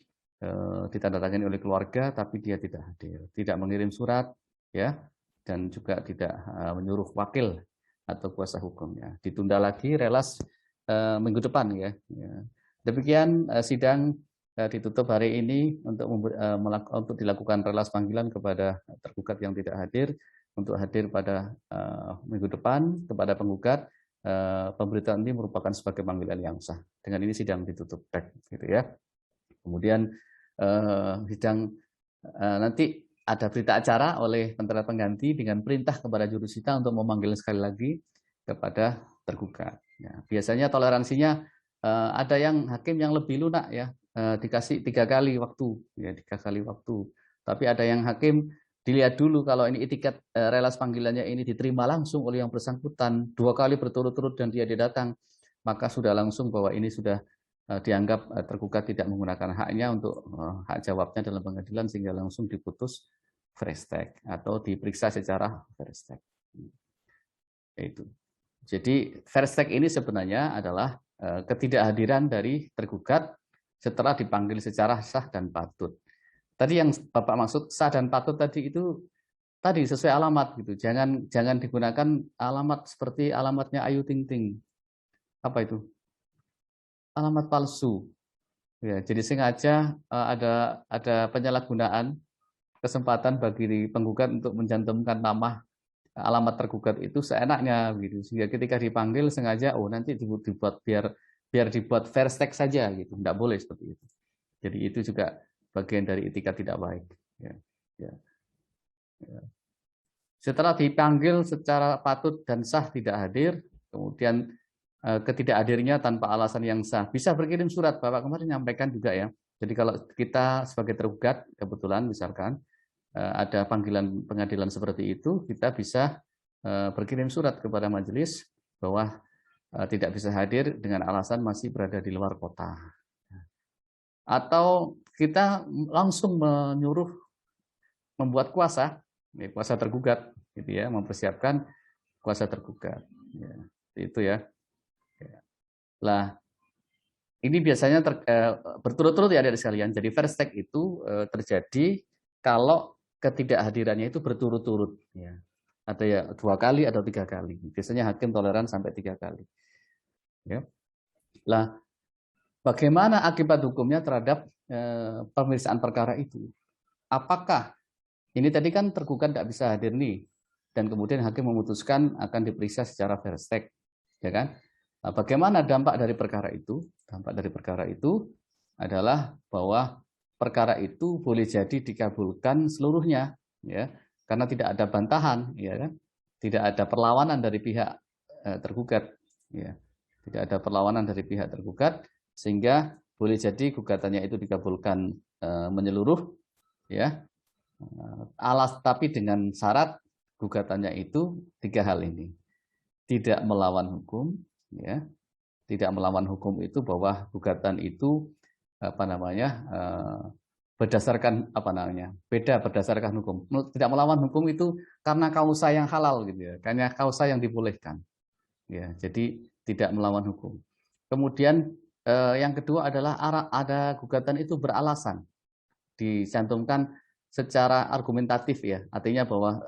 ditandatangani oleh keluarga, tapi dia tidak hadir, tidak mengirim surat, ya, dan juga tidak menyuruh wakil atau kuasa hukumnya. Ditunda lagi relas minggu depan, ya. Demikian sidang ditutup hari ini untuk dilakukan relas panggilan kepada tergugat yang tidak hadir, untuk hadir pada minggu depan kepada penggugat. Pemberitaan ini merupakan sebagai panggilan yang sah. Dengan ini sidang ditutup, gitu ya. Kemudian sidang nanti ada berita acara oleh pentera pengganti dengan perintah kepada jurusita untuk memanggil sekali lagi kepada tergugat. Ya, biasanya toleransinya ada yang hakim yang lebih lunak ya, dikasih 3 kali waktu, ya 3 kali waktu. Tapi ada yang hakim dilihat dulu kalau ini etiket relas panggilannya ini diterima langsung oleh yang bersangkutan 2 kali berturut-turut dan dia datang, maka sudah langsung bahwa ini sudah dianggap tergugat tidak menggunakan haknya untuk hak jawabnya dalam pengadilan sehingga langsung diputus fresh track atau diperiksa secara fresh track. Itu. Jadi fresh track ini sebenarnya adalah ketidakhadiran dari tergugat setelah dipanggil secara sah dan patut. Tadi yang Bapak maksud sah dan patut tadi itu tadi sesuai alamat gitu. Jangan digunakan alamat seperti alamatnya Ayu Ting Ting. Apa itu? Alamat palsu. Ya, jadi sengaja ada penyalahgunaan kesempatan bagi penggugat untuk mencantumkan nama alamat tergugat itu seenaknya gitu. Sehingga ketika dipanggil sengaja nanti dibuat biar dibuat fair text saja gitu. Enggak boleh seperti itu. Jadi itu juga bagian dari etika tidak baik. Ya. Ya. Ya. Setelah dipanggil secara patut dan sah tidak hadir, kemudian ketidakhadirnya tanpa alasan yang sah, bisa berkirim surat. Bapak kemarin nyampaikan juga ya. Jadi kalau kita sebagai tergugat, kebetulan misalkan ada panggilan pengadilan seperti itu, kita bisa berkirim surat kepada majelis bahwa tidak bisa hadir dengan alasan masih berada di luar kota. Atau kita langsung menyuruh membuat kuasa tergugat, gitu ya, mempersiapkan kuasa tergugat. Ya, itu ya. Lah, ini biasanya berturut-turut ya adik sekalian. Jadi first take itu terjadi kalau ketidakhadirannya itu berturut-turut. Ya. Ada ya 2 kali atau 3 kali. Biasanya hakim toleran sampai 3 kali. Ya. Lah, bagaimana akibat hukumnya terhadap pemeriksaan perkara itu? Apakah ini tadi kan tergugat tidak bisa hadir nih, dan kemudian hakim memutuskan akan diperiksa secara first take, ya kan? Nah, bagaimana dampak dari perkara itu? Dampak dari perkara itu adalah bahwa perkara itu boleh jadi dikabulkan seluruhnya, ya, karena tidak ada bantahan, ya kan? Tidak ada perlawanan dari pihak tergugat, ya, tidak ada perlawanan dari pihak tergugat, sehingga boleh jadi gugatannya itu dikabulkan menyeluruh, ya. Tapi dengan syarat gugatannya itu 3 hal ini: tidak melawan hukum, ya, tidak melawan hukum itu bahwa gugatan itu berdasarkan beda berdasarkan hukum. Tidak melawan hukum itu karena kausa yang halal gitu ya, karena kausa yang dibolehkan, ya. Jadi tidak melawan hukum. Kemudian yang kedua adalah ada gugatan itu beralasan, dicantumkan secara argumentatif ya, artinya bahwa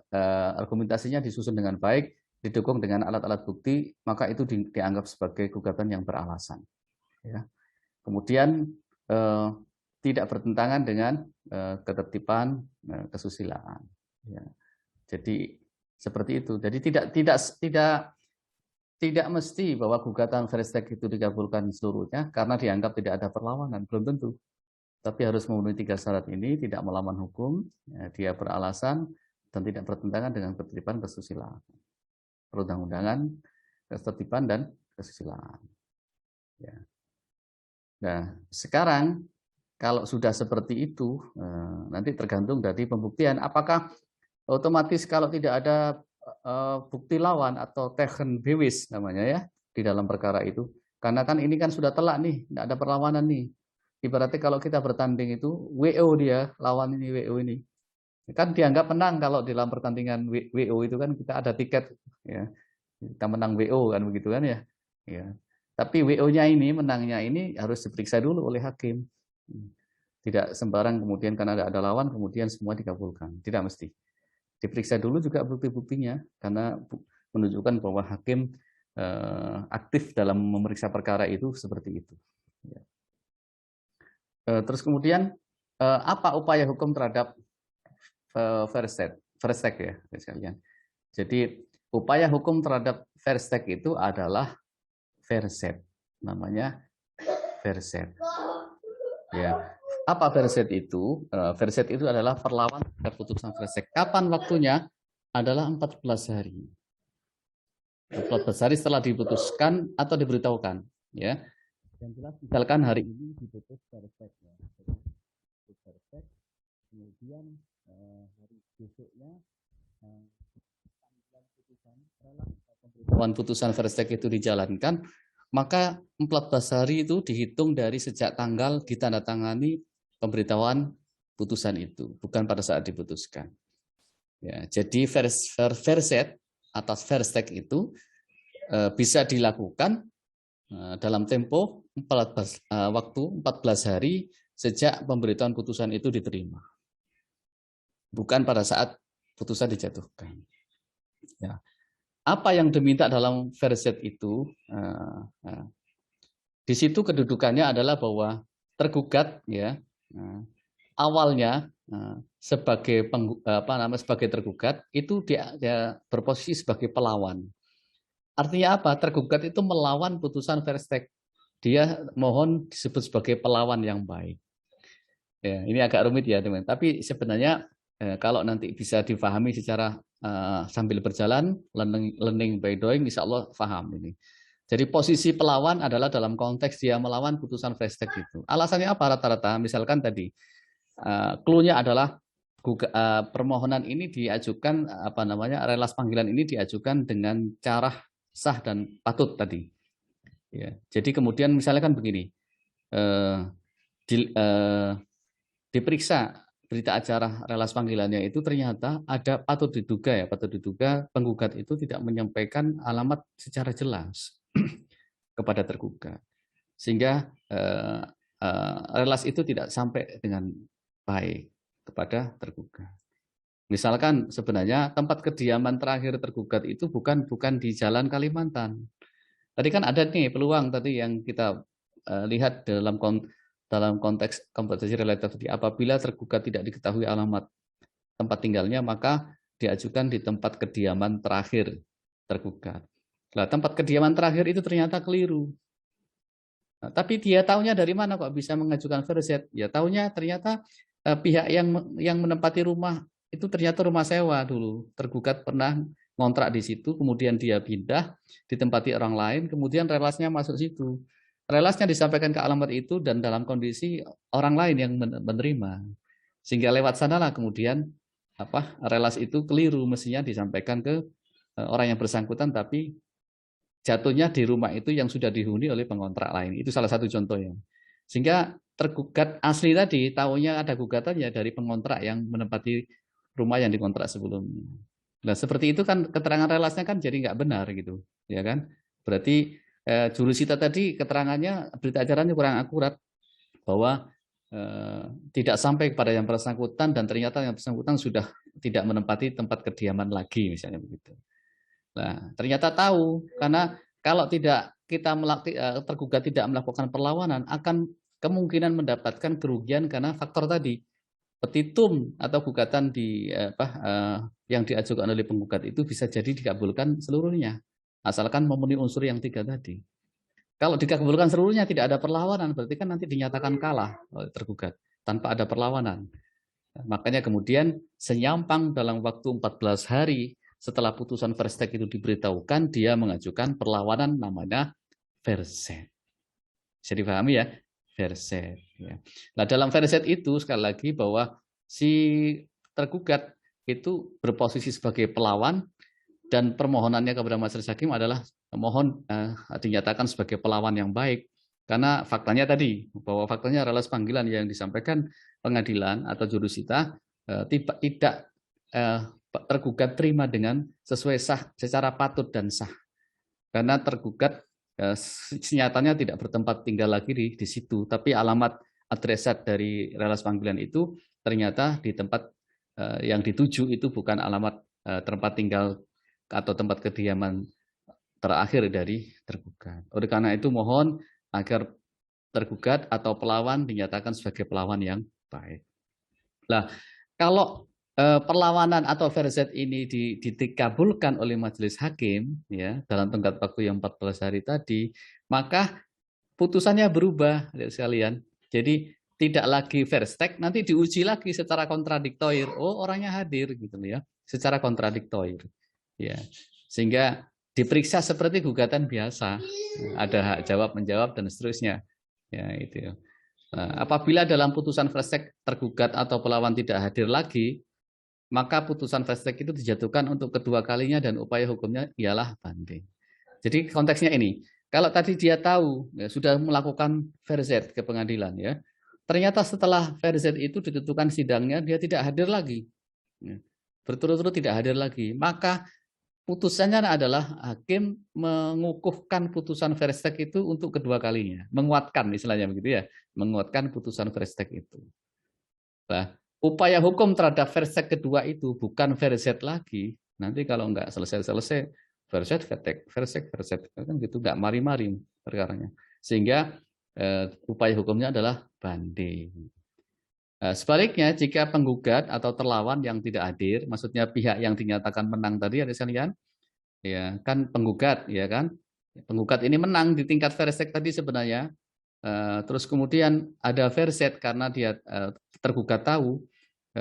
argumentasinya disusun dengan baik, didukung dengan alat-alat bukti, maka itu dianggap sebagai gugatan yang beralasan. Ya. Kemudian tidak bertentangan dengan ketertiban, kesusilaan. Ya. Jadi seperti itu. Jadi tidak mesti bahwa gugatan first take itu dikabulkan seluruhnya karena dianggap tidak ada perlawanan, belum tentu. Tapi harus memenuhi 3 syarat ini: tidak melawan hukum, ya, dia beralasan, dan tidak bertentangan dengan ketertiban, kesusilaan, perundang-undangan, ketertiban dan kesusilaan. Ya. Nah, sekarang kalau sudah seperti itu, nanti tergantung dari pembuktian. Apakah otomatis kalau tidak ada bukti lawan atau tegen bewis namanya ya di dalam perkara itu? Karena kan ini kan sudah telak nih, tidak ada perlawanan nih. Ibaratnya kalau kita bertanding itu WO dia, lawan ini WO ini. Kan dianggap menang kalau dalam pertandingan WO itu kan kita ada tiket ya. Kita menang WO kan begitu kan ya. Ya. Tapi WO-nya ini, menangnya ini harus diperiksa dulu oleh hakim. Tidak sembarang kemudian karena ada lawan kemudian semua dikabulkan. Tidak mesti. Diperiksa dulu juga bukti-buktinya karena menunjukkan bahwa hakim aktif dalam memeriksa perkara itu seperti itu. Ya. Terus kemudian apa upaya hukum terhadap Verstek ya sekalian. Jadi upaya hukum terhadap Verstek itu adalah verset, namanya verset. Ya, apa verset itu? Verset itu adalah perlawan terhadap putusan Verstek. Kapan waktunya? Adalah 14 hari. 14 hari setelah diputuskan atau diberitahukan, ya. Yang jelas misalkan hari ini diputus Verstek, ya. Verstek, kemudian hari besoknya pemberitahuan putusan Verstek itu dijalankan, maka 14 hari itu dihitung dari sejak tanggal ditandatangani pemberitahuan putusan itu, bukan pada saat diputuskan. Ya, jadi verset atas Verstek itu bisa dilakukan dalam tempo 14 waktu 14 hari sejak pemberitahuan putusan itu diterima, bukan pada saat putusan dijatuhkan. Ya. Apa yang diminta dalam verset itu? Di situ kedudukannya adalah bahwa tergugat, ya, awalnya sebagai sebagai tergugat itu dia berposisi sebagai pelawan. Artinya apa? Tergugat itu melawan putusan Verstek. Dia mohon disebut sebagai pelawan yang baik. Ya, ini agak rumit ya teman. Tapi sebenarnya kalau nanti bisa difahami secara sambil berjalan, learning by doing, insya Allah paham ini. Jadi posisi pelawan adalah dalam konteks dia melawan putusan Verstek itu. Alasannya apa rata-rata? Misalkan tadi clue-nya adalah permohonan ini diajukan relas panggilan ini diajukan dengan cara sah dan patut tadi. Ya, jadi kemudian misalnya kan begini, diperiksa berita acara relas panggilannya itu ternyata ada patut diduga penggugat itu tidak menyampaikan alamat secara jelas kepada tergugat, sehingga relas itu tidak sampai dengan baik kepada tergugat. Misalkan sebenarnya tempat kediaman terakhir tergugat itu bukan di Jalan Kalimantan. Tadi kan ada nih peluang tadi yang kita lihat dalam konteks kompetisi relatif tadi. Apabila tergugat tidak diketahui alamat tempat tinggalnya, maka diajukan di tempat kediaman terakhir tergugat. Nah, tempat kediaman terakhir itu ternyata keliru. Nah, tapi dia taunya dari mana kok bisa mengajukan verset? Ya taunya ternyata pihak yang menempati rumah itu ternyata rumah sewa dulu. Tergugat pernah ngontrak di situ, kemudian dia pindah ditempati orang lain, kemudian relasnya masuk situ. Relasnya disampaikan ke alamat itu dan dalam kondisi orang lain yang menerima. Sehingga lewat sanalah kemudian relas itu keliru, mestinya disampaikan ke orang yang bersangkutan, tapi jatuhnya di rumah itu yang sudah dihuni oleh pengontrak lain. Itu salah satu contohnya. Sehingga tergugat asli tadi tahunya ada gugatannya dari pengontrak yang menempati rumah yang dikontrak sebelumnya. Nah seperti itu kan keterangan relasnya kan jadi nggak benar gitu, ya kan? Berarti jurusita tadi keterangannya berita acaranya kurang akurat bahwa tidak sampai kepada yang bersangkutan dan ternyata yang bersangkutan sudah tidak menempati tempat kediaman lagi misalnya begitu. Nah, ternyata tahu karena kalau tidak tergugat tidak melakukan perlawanan akan kemungkinan mendapatkan kerugian karena faktor tadi petitum atau gugatan yang diajukan oleh penggugat itu bisa jadi dikabulkan seluruhnya asalkan memenuhi unsur yang 3 tadi. Kalau dikabulkan seluruhnya tidak ada perlawanan berarti kan nanti dinyatakan kalah oleh tergugat tanpa ada perlawanan. Makanya kemudian senyampang dalam waktu 14 hari setelah putusan Verstek itu diberitahukan, dia mengajukan perlawanan namanya verset. Bisa dipahami ya? Verset. Ya. Nah dalam verset itu sekali lagi bahwa si tergugat itu berposisi sebagai pelawan dan permohonannya kepada majelis hakim adalah mohon dinyatakan sebagai pelawan yang baik. Karena faktanya tadi, bahwa faktanya relas panggilan yang disampaikan pengadilan atau jurusita tidak tergugat terima dengan sesuai sah secara patut dan sah karena tergugat nyatanya tidak bertempat tinggal lagi di situ tapi alamat adresat dari relas panggilan itu ternyata di tempat yang dituju itu bukan alamat tempat tinggal atau tempat kediaman terakhir dari tergugat. Oleh karena itu mohon agar tergugat atau pelawan dinyatakan sebagai pelawan yang baik. Nah, kalau perlawanan atau verzet ini dikabulkan oleh majelis hakim ya dalam tenggat waktu yang 14 hari tadi, maka putusannya berubah, adik sekalian. Jadi tidak lagi verstek, nanti diuji lagi secara kontradiktoir. Oh, orangnya hadir gitu ya, secara kontradiktoir. Ya. Sehingga diperiksa seperti gugatan biasa. Ada hak jawab menjawab dan seterusnya. Ya, itu. Nah, apabila dalam putusan verstek tergugat atau pelawan tidak hadir lagi, maka putusan verstek itu dijatuhkan untuk kedua kalinya dan upaya hukumnya ialah banding. Jadi konteksnya ini, kalau tadi dia tahu ya, sudah melakukan verzet ke pengadilan ya, ternyata setelah verzet itu ditentukan sidangnya dia tidak hadir lagi, ya, berturut-turut tidak hadir lagi, maka putusannya adalah hakim mengukuhkan putusan verstek itu untuk kedua kalinya, menguatkan istilahnya begitu ya, menguatkan putusan verstek itu. Nah, upaya hukum terhadap verstek kedua itu bukan verzet lagi. Nanti kalau nggak selesai-selesai verzet, versek, kan gitu, nggak mari-mari perkaranya. Sehingga upaya hukumnya adalah banding. Sebaliknya, jika penggugat atau terlawan yang tidak hadir, maksudnya pihak yang dinyatakan menang tadi, ada sekalian, ya kan penggugat, ya kan, penggugat ini menang di tingkat versek tadi sebenarnya. Terus kemudian ada verset karena dia tergugat tahu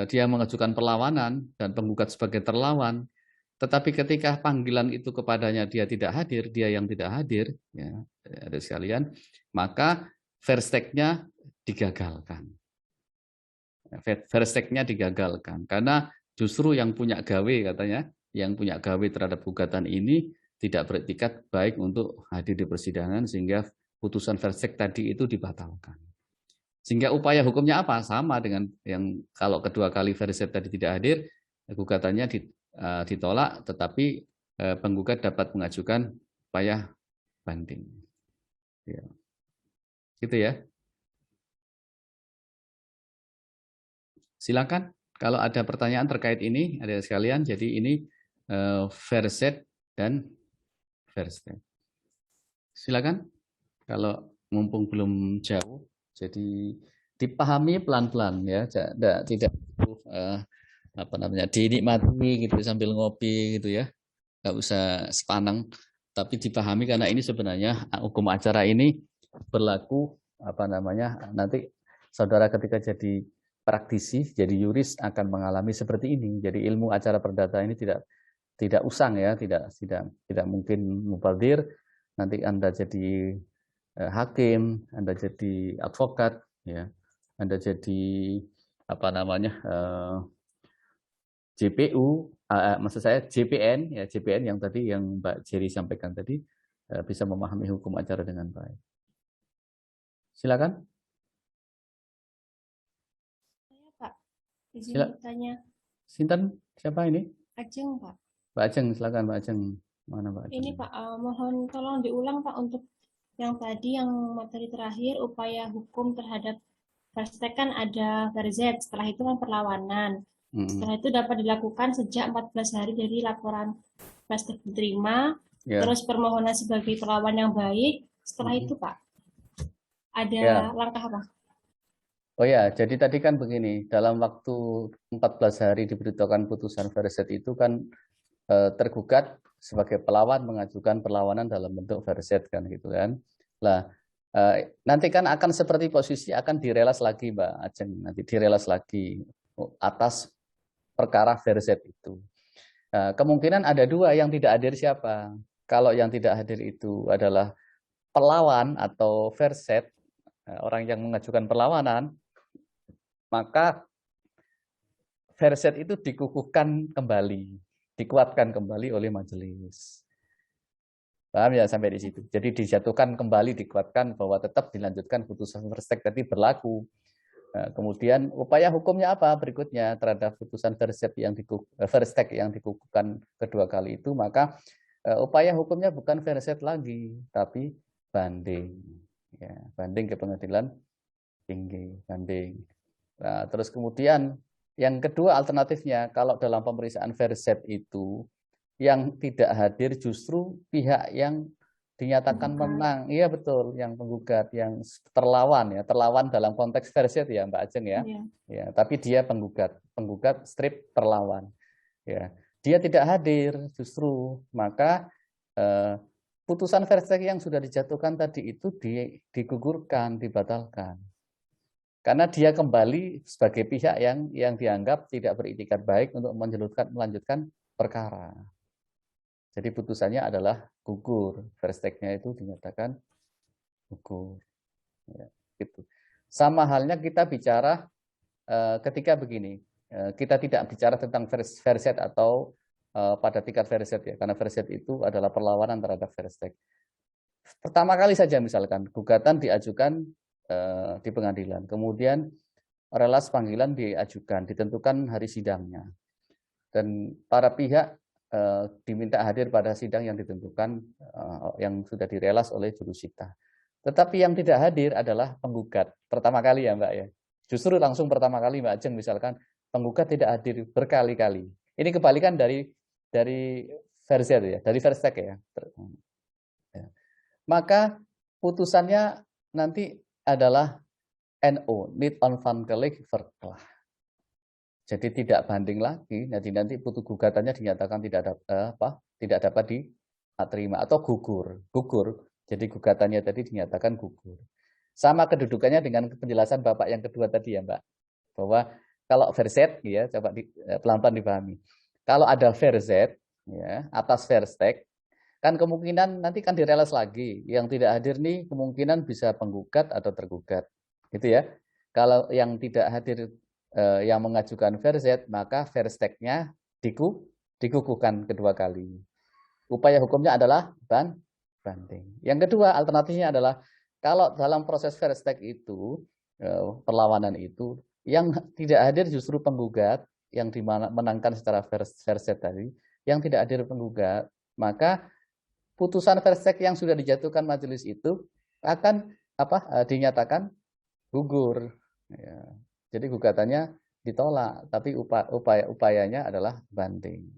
dia mengajukan perlawanan dan penggugat sebagai terlawan. Tetapi ketika panggilan itu kepadanya dia tidak hadir, dia yang tidak hadir, ya, ada sekalian, maka versteknya digagalkan. Versteknya digagalkan karena justru yang punya gawe katanya, yang punya gawe terhadap gugatan ini tidak beretikat baik untuk hadir di persidangan sehingga putusan verstek tadi itu dibatalkan. Sehingga upaya hukumnya apa? Sama dengan yang kalau kedua kali verset tadi tidak hadir, gugatannya ditolak, tetapi penggugat dapat mengajukan upaya banding. Ya. Gitu ya. Silakan kalau ada pertanyaan terkait ini, ada sekalian. Jadi ini verset dan verstek. Silakan. Kalau mumpung belum jauh, jadi dipahami pelan-pelan ya, tidak apa namanya dinikmati gitu sambil ngopi gitu ya, nggak usah sepaneng, tapi dipahami karena ini sebenarnya hukum acara ini berlaku apa namanya nanti saudara ketika jadi praktisi, jadi yuris akan mengalami seperti ini. Jadi ilmu acara perdata ini tidak usang ya, tidak mungkin mubadir. Nanti Anda jadi hakim, Anda jadi advokat, ya, Anda jadi apa namanya JPU, maksud saya JPN, ya JPN yang tadi yang Mbak Jerry sampaikan tadi bisa memahami hukum acara dengan baik. Silakan. Saya Pak, izin bertanya. Sinten, siapa ini? Ajeng Pak. Mbak Ajeng, silakan Mbak Ajeng. Mana Mbak Ajeng? Ini Pak, mohon tolong diulang Pak untuk yang tadi, yang materi terakhir, upaya hukum terhadap verstek kan ada verzet, setelah itu kan perlawanan. Setelah itu dapat dilakukan sejak 14 hari dari laporan verstek diterima, terus permohonan sebagai perlawan yang baik, setelah itu Pak, ada langkah apa? Oh ya, jadi tadi kan begini, dalam waktu 14 hari diberitahukan putusan verzet itu kan tergugat sebagai pelawan mengajukan perlawanan dalam bentuk verzet kan gitu kan. Lah nanti kan akan seperti posisi akan direlas lagi Mbak Ajeng, nanti direlas lagi atas perkara verzet itu. Kemungkinan ada dua, yang tidak hadir siapa? Kalau yang tidak hadir itu adalah pelawan atau verzet, orang yang mengajukan perlawanan, maka verzet itu dikukuhkan kembali, dikuatkan kembali oleh majelis. Paham ya sampai di situ? Jadi dijatuhkan kembali, dikuatkan bahwa tetap dilanjutkan putusan verstek tadi berlaku. Nah, kemudian upaya hukumnya apa berikutnya terhadap putusan verstek yang dikukuhkan kedua kali itu, maka upaya hukumnya bukan verset lagi, tapi banding. Ya, banding ke pengadilan tinggi, banding. Nah, terus kemudian yang kedua alternatifnya, kalau dalam pemeriksaan verset itu yang tidak hadir justru pihak yang dinyatakan menang. Iya betul, yang penggugat, yang terlawan ya, terlawan dalam konteks verset ya Mbak Ajeng ya. Iya. Ya, tapi dia penggugat strip terlawan. Ya, dia tidak hadir justru, maka putusan verset yang sudah dijatuhkan tadi itu digugurkan, dibatalkan. Karena dia kembali sebagai pihak yang dianggap tidak beritikat baik untuk melanjutkan perkara. Jadi putusannya adalah gugur, versteknya itu dinyatakan gugur. Ya, gitu. Sama halnya kita bicara ketika begini, kita tidak bicara tentang verset atau pada tingkat verset ya, karena verset itu adalah perlawanan terhadap verstek. Pertama kali saja misalkan gugatan diajukan di pengadilan, kemudian relas panggilan diajukan, ditentukan hari sidangnya, dan para pihak diminta hadir pada sidang yang ditentukan yang sudah direlas oleh jurusita. Tetapi yang tidak hadir adalah penggugat. Pertama kali ya Mbak ya. Justru langsung pertama kali Mbak Ajeng misalkan penggugat tidak hadir berkali-kali. Ini kebalikan dari verset ya, dari verstek ya. Maka putusannya nanti adalah NO, need onvankelijk verklaar. Jadi tidak banding lagi, nanti putus gugatannya dinyatakan tidak dapat diterima atau gugur. Jadi gugatannya tadi dinyatakan gugur. Sama kedudukannya dengan penjelasan Bapak yang kedua tadi ya Mbak, bahwa kalau verset ya coba pelan-pelan dipahami. Kalau ada verset ya atas verstek, kan kemungkinan nanti kan direlas lagi. Yang tidak hadir nih kemungkinan bisa penggugat atau tergugat, gitu ya. Kalau yang tidak hadir yang mengajukan verset, maka versteknya dikukuhkan kedua kali. Upaya hukumnya adalah banding. Yang kedua alternatifnya adalah kalau dalam proses verstek itu perlawanan itu yang tidak hadir justru penggugat yang dimenangkan secara verset tadi, yang tidak hadir penggugat, maka putusan verstek yang sudah dijatuhkan majelis itu akan dinyatakan gugur. Ya. Jadi gugatannya ditolak, tapi upayanya adalah banding.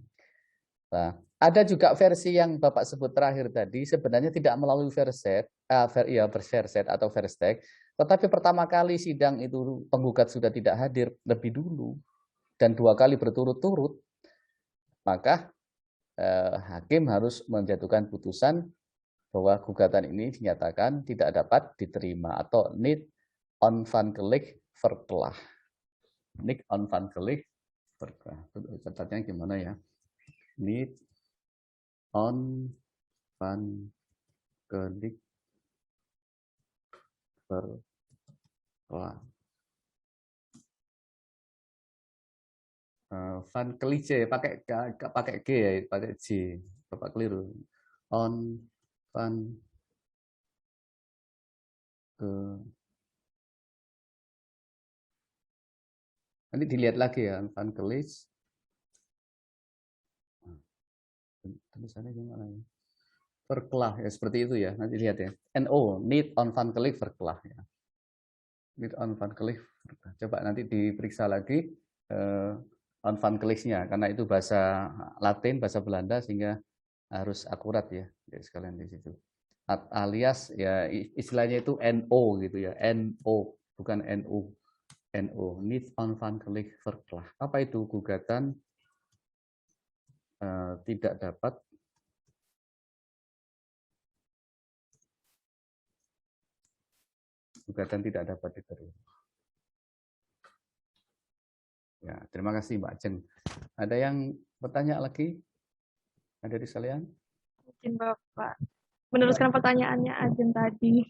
Nah, ada juga versi yang Bapak sebut terakhir tadi, sebenarnya tidak melalui verset atau verstek, tetapi pertama kali sidang itu penggugat sudah tidak hadir lebih dulu, dan 2 kali berturut-turut, maka hakim harus menjatuhkan putusan bahwa gugatan ini dinyatakan tidak dapat diterima atau niet onvankelijk verklaar. Niet onvankelijk verklaar. Catatnya gimana ya? Niet onvankelijk verklaar. Van Kelije pakai G ya, pakai J. Bapak keliru. Van nanti dilihat lagi ya, Van Kelij. Tulisannya gimana ya? Verklaar ya, seperti itu ya. Nanti lihat ya. NO, niet onvankelijk verklaar ya. Niet onvankelijk verklaar. Coba nanti diperiksa lagi onvankelijknya, karena itu bahasa Latin, bahasa Belanda, sehingga harus akurat ya. Jadi sekalian di situ. Alias ya istilahnya itu NO gitu ya. NO bukan NU. NO, niet onvankelijk verklaar. Apa itu? Gugatan tidak dapat diterima. Ya, terima kasih Mbak Ajeng. Ada yang bertanya lagi? Ada di sekalian? Mungkin Bapak meneruskan pertanyaannya Ajeng tadi.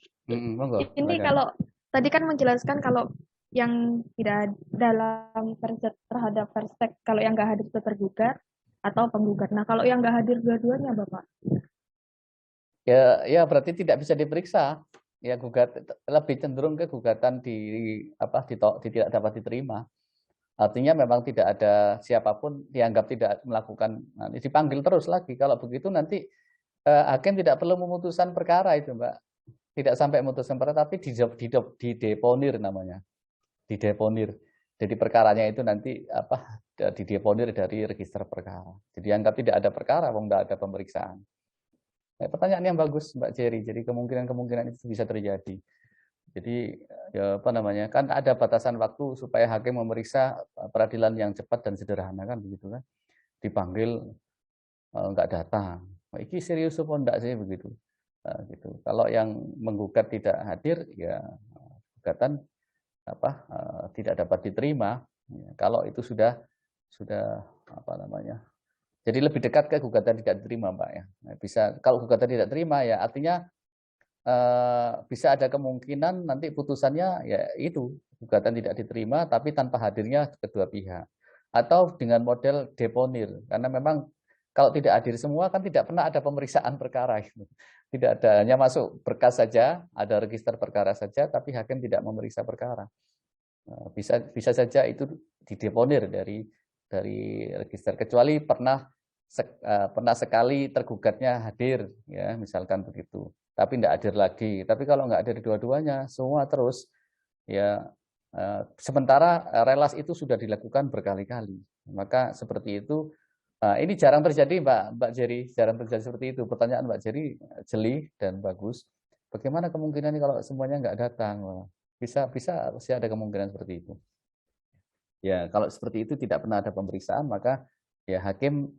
Ini kalau tadi kan menjelaskan kalau yang tidak dalam verset terhadap verstek, kalau yang nggak hadir itu tergugat atau penggugat. Nah, kalau yang nggak hadir dua-duanya, Bapak? Ya berarti tidak bisa diperiksa. Ya lebih cenderung ke gugatan tidak dapat diterima. Artinya memang tidak ada siapapun dianggap tidak melakukan, nanti dipanggil terus lagi. Kalau begitu nanti hakim tidak perlu memutuskan perkara itu, Mbak. Tidak sampai memutuskan perkara, tapi dideponir namanya. Dideponir. Jadi perkaranya itu nanti dideponir dari register perkara. Jadi anggap tidak ada perkara, tidak ada pemeriksaan. Pertanyaan yang bagus Mbak Jerry. Jadi kemungkinan itu bisa terjadi. Jadi ya apa namanya, kan ada batasan waktu supaya hakim memeriksa peradilan yang cepat dan sederhana kan begitu kan. Dipanggil nggak datang. Ini serius apa enggak sih begitu. Nah, gitu. Kalau yang menggugat tidak hadir ya gugatan tidak dapat diterima. Ya, kalau itu sudah apa namanya. Jadi lebih dekat ke gugatan tidak diterima, Mbak ya. Nah, bisa kalau gugatan tidak terima ya artinya bisa ada kemungkinan nanti putusannya ya itu gugatan tidak diterima tapi tanpa hadirnya kedua pihak atau dengan model deponir karena memang kalau tidak hadir semua kan tidak pernah ada pemeriksaan perkara itu tidak ada hanya masuk berkas saja ada register perkara saja tapi hakim tidak memeriksa perkara bisa saja itu dideponir dari register kecuali pernah sekali tergugatnya hadir ya misalkan begitu tapi tidak hadir lagi. Tapi kalau nggak hadir dua-duanya, semua terus, ya sementara relas itu sudah dilakukan berkali-kali. Maka seperti itu, ini jarang terjadi Mbak Jerry, jarang terjadi seperti itu. Pertanyaan Mbak Jerry jeli dan bagus. Bagaimana kemungkinan kalau semuanya nggak datang? Bisa ada kemungkinan seperti itu. Ya kalau seperti itu tidak pernah ada pemeriksaan, maka ya hakim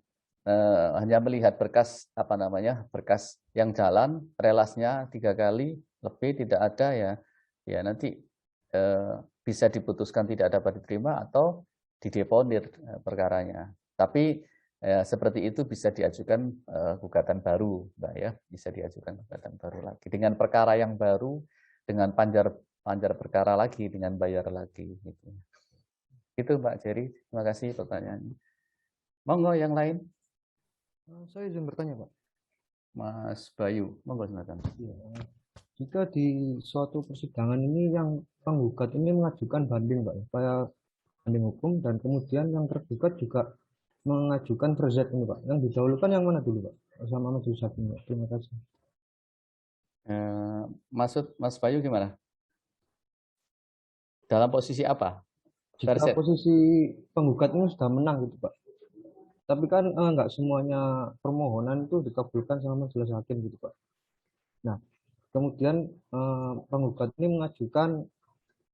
hanya melihat berkas berkas yang jalan relasnya 3 kali lebih tidak ada ya nanti bisa diputuskan tidak dapat diterima atau dideponir perkaranya tapi seperti itu bisa diajukan gugatan baru Mbak ya bisa diajukan gugatan baru lagi dengan perkara yang baru dengan panjar perkara lagi dengan bayar lagi gitu. Itu Mbak Jerry, terima kasih pertanyaannya. Monggo yang lain. Saya izin bertanya, Pak. Mas Bayu, monggo silakan. Ya. Jika di suatu persidangan ini yang penggugat ini mengajukan banding, Pak, supaya banding hukum dan kemudian yang tergugat juga mengajukan verzet ini, Pak. Yang didahulukan yang mana dulu, Pak? Sama majelis hakim, Pak. Terima kasih. Maksud Mas Bayu gimana? Dalam posisi apa? Jika Verzet. Posisi penggugat ini sudah menang gitu, Pak. Tapi kan nggak semuanya permohonan itu dikabulkan sama majelis hakim gitu Pak. Nah, kemudian penggugat ini mengajukan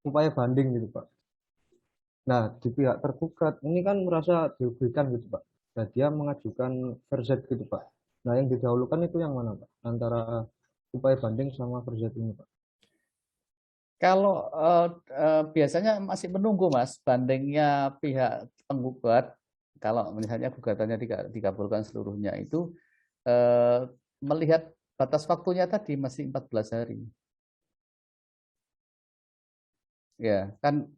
upaya banding gitu Pak. Nah, di pihak tergugat ini kan merasa dirugikan gitu Pak. Dan dia mengajukan verzet gitu Pak. Nah, yang didahulukan itu yang mana Pak? Antara upaya banding sama verzet ini Pak? Kalau biasanya masih menunggu Mas bandingnya pihak penggugat. Kalau misalnya gugatannya dikabulkan seluruhnya itu melihat batas waktunya tadi masih 14 hari. Ya, kan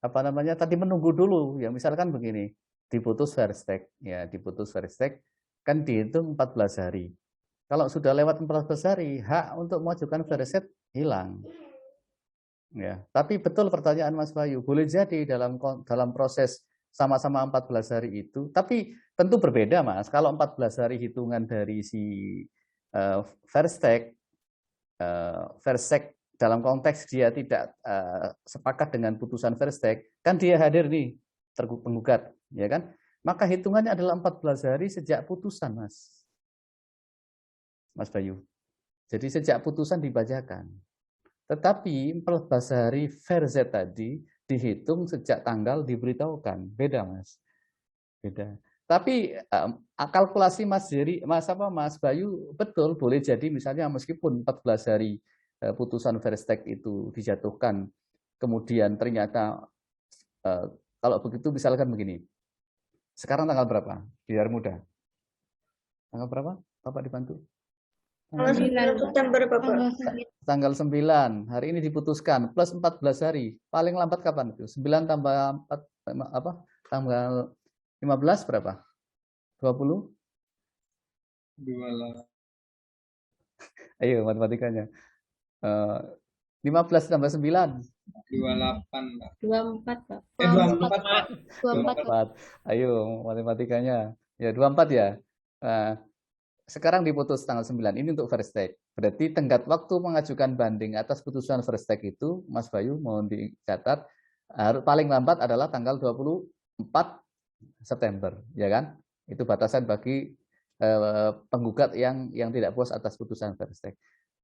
apa namanya tadi menunggu dulu ya misalkan begini, diputus verstek ya, diputus verstek kan dihitung 14 hari. Kalau sudah lewat 14 hari, hak untuk mengajukan verset hilang. Ya, tapi betul pertanyaan Mas Bayu, boleh jadi dalam proses sama-sama 14 hari itu, tapi tentu berbeda Mas. Kalau 14 hari hitungan dari si verstek dalam konteks dia tidak sepakat dengan putusan verstek, kan dia hadir nih penggugat, ya kan? Maka hitungannya adalah 14 hari sejak putusan, Mas Bayu. Jadi sejak putusan dibacakan. Tetapi 14 hari verzet tadi dihitung sejak tanggal diberitahukan. Beda, Mas. Beda. Tapi kalkulasi Mas Bayu betul boleh jadi misalnya meskipun 14 hari putusan verstek itu dijatuhkan, kemudian ternyata kalau begitu misalkan begini. Sekarang tanggal berapa? Biar mudah. Tanggal berapa? Bapak dibantu. Tanggal 9 September, Bapak. Tanggal 9. Hari ini diputuskan plus 14 hari. Paling lambat kapan itu? 9 tambah 4 apa? Tanggal 15 berapa? 20? 28. Ayo matematikanya. 15 tambah 9. 28, Pak. 24, Pak. 24, Pak. 24. Ayo matematikanya. Ya 24 ya. Sekarang diputus tanggal 9. Ini untuk verstek. Berarti tenggat waktu mengajukan banding atas putusan verstek itu, Mas Bayu mohon dicatat, paling lambat adalah tanggal 24 September, ya kan? Itu batasan bagi penggugat yang tidak puas atas putusan Verstek.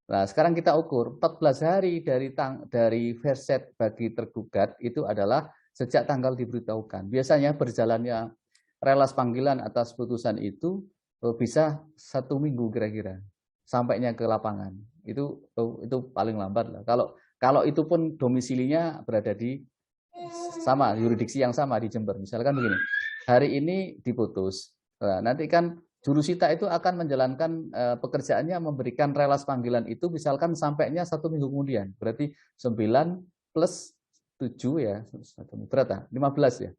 Nah, sekarang kita ukur 14 hari dari verset bagi tergugat itu adalah sejak tanggal diberitahukan. Biasanya berjalannya relas panggilan atas putusan itu bisa 1 minggu kira-kira sampainya ke lapangan. Itu paling lambat lah. Kalau itu pun domisilinya berada di sama yurisdiksi yang sama di Jember. Misalkan begini, hari ini diputus. Nah, nanti kan jurusita itu akan menjalankan pekerjaannya memberikan relas panggilan itu misalkan sampainya 1 minggu kemudian. Berarti 9 plus 7 ya, berapa? 15 ya.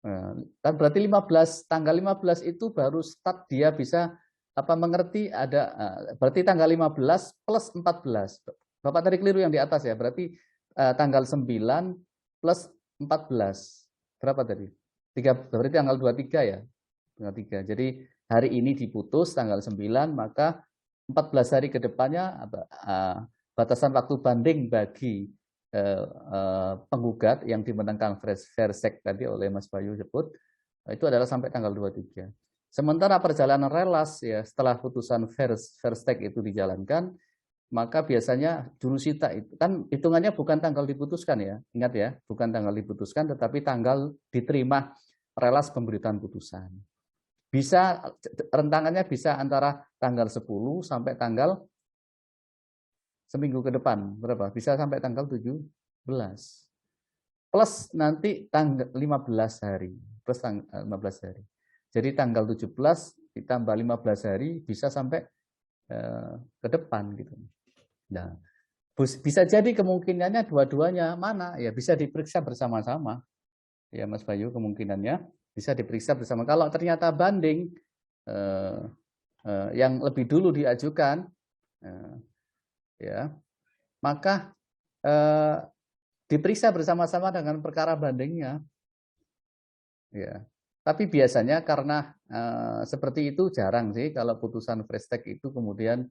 Nah, kan berarti tanggal 15 itu baru start dia bisa mengerti ada berarti tanggal 15 plus 14. Bapak tadi keliru yang di atas ya. Berarti tanggal 9 plus 14. Berapa tadi? Berarti tanggal 23 ya. Tanggal 3. Jadi hari ini diputus tanggal 9, maka 14 hari ke depannya batasan waktu banding bagi penggugat yang dimenangkan Verstek tadi oleh Mas Bayu sebut itu adalah sampai tanggal 23. Sementara perjalanan relas ya setelah putusan Verstek itu dijalankan, maka biasanya jurusita itu kan hitungannya bukan tanggal diputuskan ya. Ingat ya, bukan tanggal diputuskan tetapi tanggal diterima relas pemberitaan putusan. Bisa rentangannya bisa antara tanggal 10 sampai tanggal seminggu ke depan, berapa? Bisa sampai tanggal 17. Plus nanti tanggal 15 hari, plus tanggal 15 hari. Jadi tanggal 17 ditambah 15 hari bisa sampai ke depan gitu. Nah, bisa jadi kemungkinannya dua-duanya mana? Ya bisa diperiksa bersama-sama. Ya Mas Bayu, kemungkinannya bisa diperiksa bersama. Kalau ternyata banding yang lebih dulu diajukan, ya maka diperiksa bersama-sama dengan perkara bandingnya. Ya. Tapi biasanya karena seperti itu jarang sih kalau putusan Verstek itu kemudian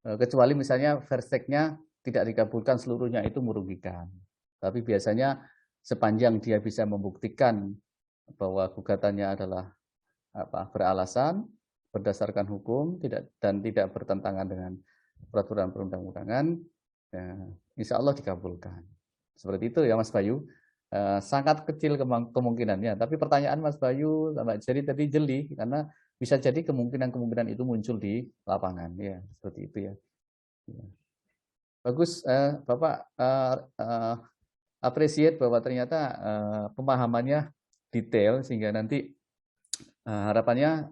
kecuali misalnya Versteknya tidak dikabulkan seluruhnya itu merugikan. Tapi biasanya sepanjang dia bisa membuktikan bahwa gugatannya adalah beralasan berdasarkan hukum dan tidak bertentangan dengan peraturan perundang-undangan, ya, insya Allah dikabulkan. Seperti itu ya Mas Bayu. Sangat kecil kemungkinannya. Tapi pertanyaan Mas Bayu sama Jerry tadi jeli karena bisa jadi kemungkinan itu muncul di lapangan. Ya seperti itu ya. Bagus, Bapak appreciate bahwa ternyata pemahamannya detail sehingga nanti harapannya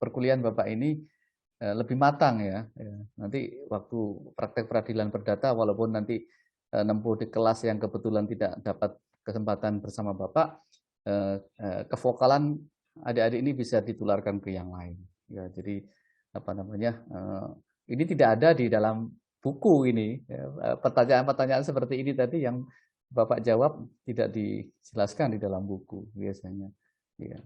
perkuliahan Bapak ini lebih matang ya. Nanti waktu praktek peradilan perdata walaupun nanti nempuh di kelas yang kebetulan tidak dapat kesempatan bersama Bapak, kevokalan adik-adik ini bisa ditularkan ke yang lain. Ya, jadi ini tidak ada di dalam buku ini. Pertanyaan-pertanyaan seperti ini tadi yang Bapak jawab tidak dijelaskan di dalam buku biasanya. Ya,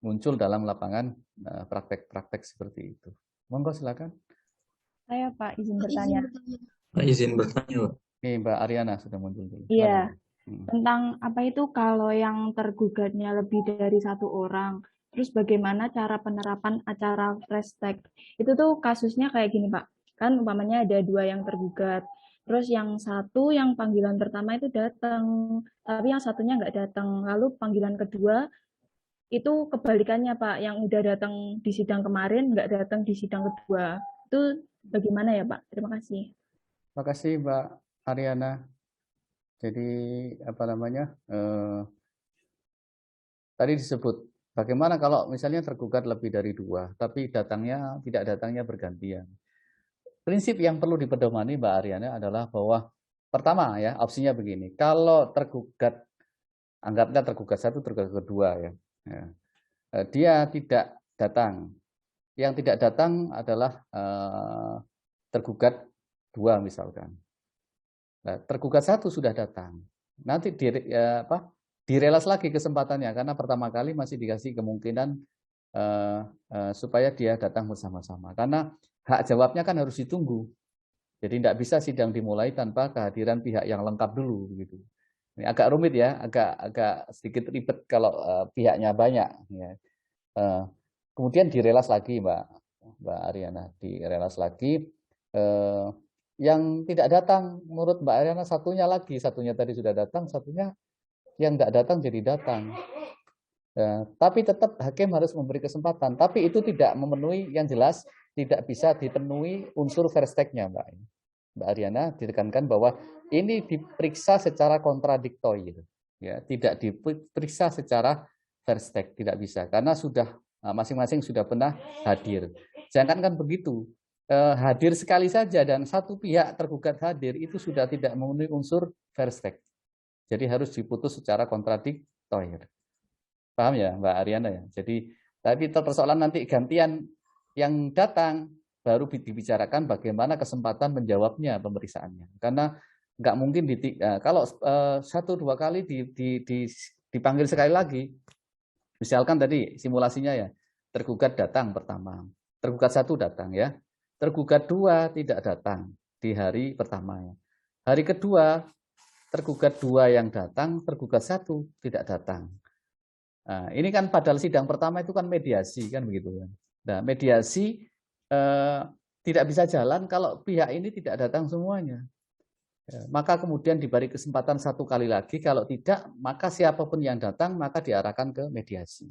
muncul dalam lapangan praktek-praktek seperti itu. Monggo silakan. Saya Pak izin bertanya. Pak izin bertanya, Pak. Nih Mbak Ariana sudah muncul dulu. Iya. Tentang apa itu kalau yang tergugatnya lebih dari 1 orang, terus bagaimana cara penerapan acara Verstek? Itu tuh kasusnya kayak gini Pak, kan umpamanya ada 2 yang tergugat, terus yang satu yang panggilan pertama itu datang, tapi yang satunya nggak datang, lalu panggilan kedua itu kebalikannya Pak, yang udah datang di sidang kemarin nggak datang di sidang kedua, itu bagaimana ya Pak? Terima kasih. Terima kasih Mbak Ariana. Jadi tadi disebut bagaimana kalau misalnya tergugat lebih dari 2, tapi tidak datangnya bergantian. Prinsip yang perlu dipedomani Mbak Ariana adalah bahwa pertama ya opsinya begini, kalau tergugat anggapnya tergugat 1, tergugat kedua ya, dia tidak datang. Yang tidak datang adalah tergugat 2 misalkan. Nah, tergugat 1 sudah datang. Nanti direlas lagi kesempatannya karena pertama kali masih dikasih kemungkinan supaya dia datang bersama-sama. Karena hak jawabnya kan harus ditunggu. Jadi tidak bisa sidang dimulai tanpa kehadiran pihak yang lengkap dulu gitu. Ini agak rumit ya, agak sedikit ribet kalau pihaknya banyak. Ya. Kemudian direlas lagi, Mbak Ariana, direlas lagi. Yang tidak datang, menurut Mbak Ariana satunya tadi sudah datang, satunya yang tidak datang jadi datang. Tapi tetap hakim harus memberi kesempatan. Tapi itu tidak memenuhi, yang jelas tidak bisa dipenuhi unsur versteknya, Mbak Ariana ditekankan bahwa ini diperiksa secara kontradiktori, gitu. Ya, tidak diperiksa secara verstek, tidak bisa karena sudah masing-masing sudah pernah hadir. Jangan kan begitu, hadir sekali saja dan satu pihak tergugat hadir itu sudah tidak memenuhi unsur verstek. Jadi harus diputus secara kontradiktori. Paham ya, Mbak Ariana ya? Jadi tapi persoalan nanti gantian yang datang baru dibicarakan bagaimana kesempatan menjawabnya pemeriksaannya. Karena nggak mungkin kalau 1-2 kali dipanggil sekali lagi. Misalkan tadi simulasinya ya, tergugat datang pertama, tergugat 1 datang ya, tergugat 2 tidak datang di hari pertama ya. Hari kedua tergugat 2 yang datang, tergugat 1 tidak datang. Nah, ini kan padahal sidang pertama itu kan mediasi kan begitu kan. Nah, mediasi tidak bisa jalan kalau pihak ini tidak datang semuanya. Maka kemudian diberi kesempatan 1 kali lagi, kalau tidak maka siapapun yang datang maka diarahkan ke mediasi.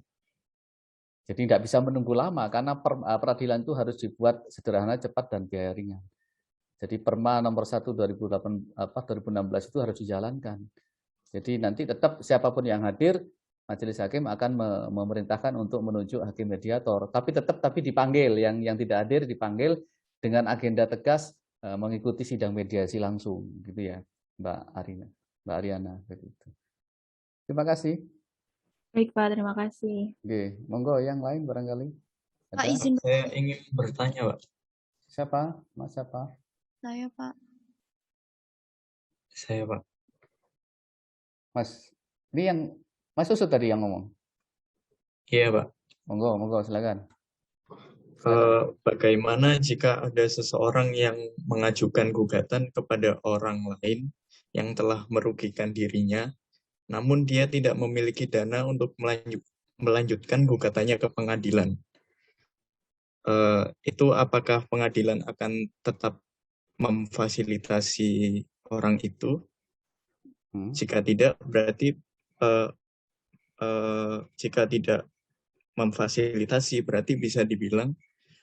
Jadi tidak bisa menunggu lama karena peradilan itu harus dibuat sederhana, cepat dan biaya ringan. Jadi Perma nomor 1 2016 itu harus dijalankan. Jadi nanti tetap siapapun yang hadir, majelis hakim akan memerintahkan untuk menunjuk hakim mediator, tapi tetap dipanggil, yang tidak hadir dipanggil dengan agenda tegas mengikuti sidang mediasi langsung, gitu ya, Mbak Ariana, begitu. Terima kasih. Baik Pak, terima kasih. Oke, monggo yang lain barangkali. Pak izin. Saya ingin bertanya, Pak. Siapa? Mas siapa? Saya Pak. Saya, Pak. Mas, ini yang Mas Usut tadi yang ngomong. Iya, Pak. Monggo, silakan. Bagaimana jika ada seseorang yang mengajukan gugatan kepada orang lain yang telah merugikan dirinya, namun dia tidak memiliki dana untuk melanjutkan gugatannya ke pengadilan? Itu apakah pengadilan akan tetap memfasilitasi orang itu? Jika tidak, berarti jika tidak memfasilitasi, berarti bisa dibilang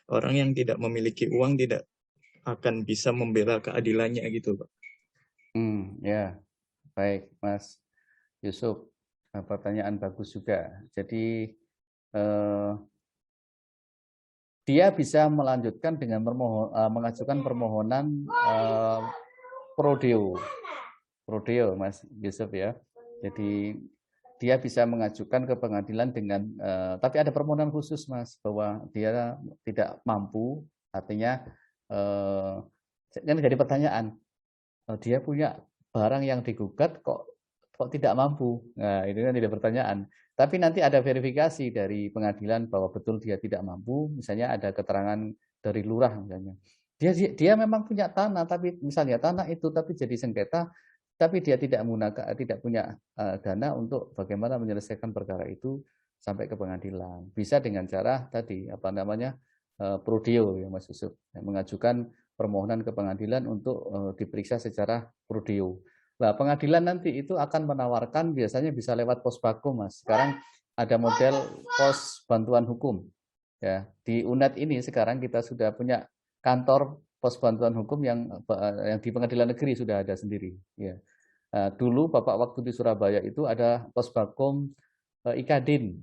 orang yang tidak memiliki uang tidak akan bisa membela keadilannya gitu, Pak. Ya, baik, Mas Yusuf. Pertanyaan bagus juga. Jadi dia bisa melanjutkan dengan mengajukan permohonan prodeo, Mas Yusuf ya. Jadi dia bisa mengajukan ke pengadilan dengan, tapi ada permohonan khusus Mas, bahwa dia tidak mampu, artinya kan jadi pertanyaan, dia punya barang yang digugat kok tidak mampu. Nah, itu kan tidak pertanyaan. Tapi nanti ada verifikasi dari pengadilan bahwa betul dia tidak mampu, misalnya ada keterangan dari lurah misalnya. Dia memang punya tanah, tapi misalnya tanah itu tapi jadi sengketa, tapi dia tidak punya dana untuk bagaimana menyelesaikan perkara itu sampai ke pengadilan. Bisa dengan cara tadi prodeo ya Mas Yusuf, mengajukan permohonan ke pengadilan untuk diperiksa secara prodeo. Nah, pengadilan nanti itu akan menawarkan, biasanya bisa lewat posbakum Mas. Sekarang ada model pos bantuan hukum. Ya, di UNED ini sekarang kita sudah punya kantor pos bantuan hukum yang di pengadilan negeri sudah ada sendiri. Ya. Dulu Bapak waktu di Surabaya itu ada posbakum IKADIN.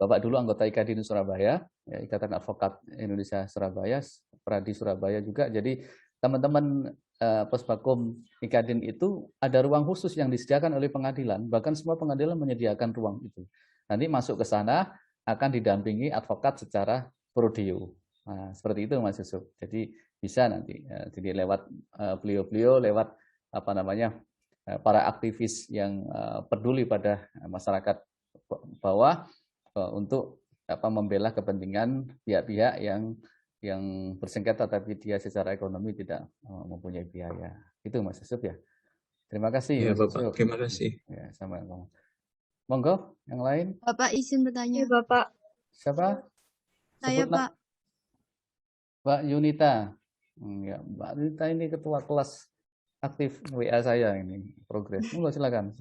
Bapak dulu anggota IKADIN Surabaya, ya, Ikatan Advokat Indonesia Surabaya, Pradi Surabaya juga. Jadi teman-teman posbakum IKADIN itu ada ruang khusus yang disediakan oleh pengadilan, bahkan semua pengadilan menyediakan ruang itu. Nanti masuk ke sana akan didampingi advokat secara prodeo. Nah, seperti itu Mas Yusuf. Jadi bisa nanti jadi lewat beliau-beliau, lewat para aktivis yang peduli pada masyarakat bawah untuk membela kepentingan pihak-pihak yang bersengketa tapi dia secara ekonomi tidak mempunyai biaya. Itu Mas Yusuf ya. Terima kasih Ya, Mas Bapak. Yusuf. Terima kasih. Ya, sama-sama. Monggo, yang lain. Bapak izin bertanya. Iya, Bapak. Siapa? Saya, Sebut Pak. Mbak Yunita. Ya, Mbak Yunita ini ketua kelas aktif WA saya ini, progres. Monggo, silakan.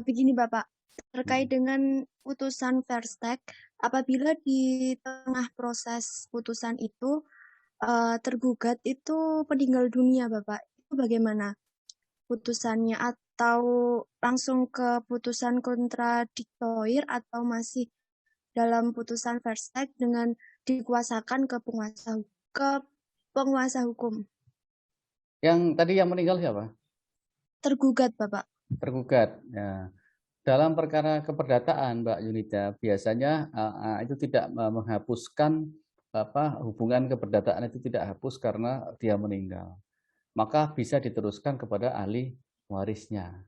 Begini Bapak, terkait dengan putusan Verstek, apabila di tengah proses putusan itu tergugat itu meninggal dunia Bapak, itu bagaimana putusannya? Atau langsung ke putusan kontradiktoir atau masih dalam putusan Verstek dengan dikuasakan ke penguasa hukum? Yang tadi yang meninggal siapa? Tergugat Bapak. Tergugat. Ya. Dalam perkara keperdataan, Mbak Yunita, biasanya itu tidak menghapuskan hubungan keperdataan itu tidak hapus karena dia meninggal. Maka bisa diteruskan kepada ahli warisnya.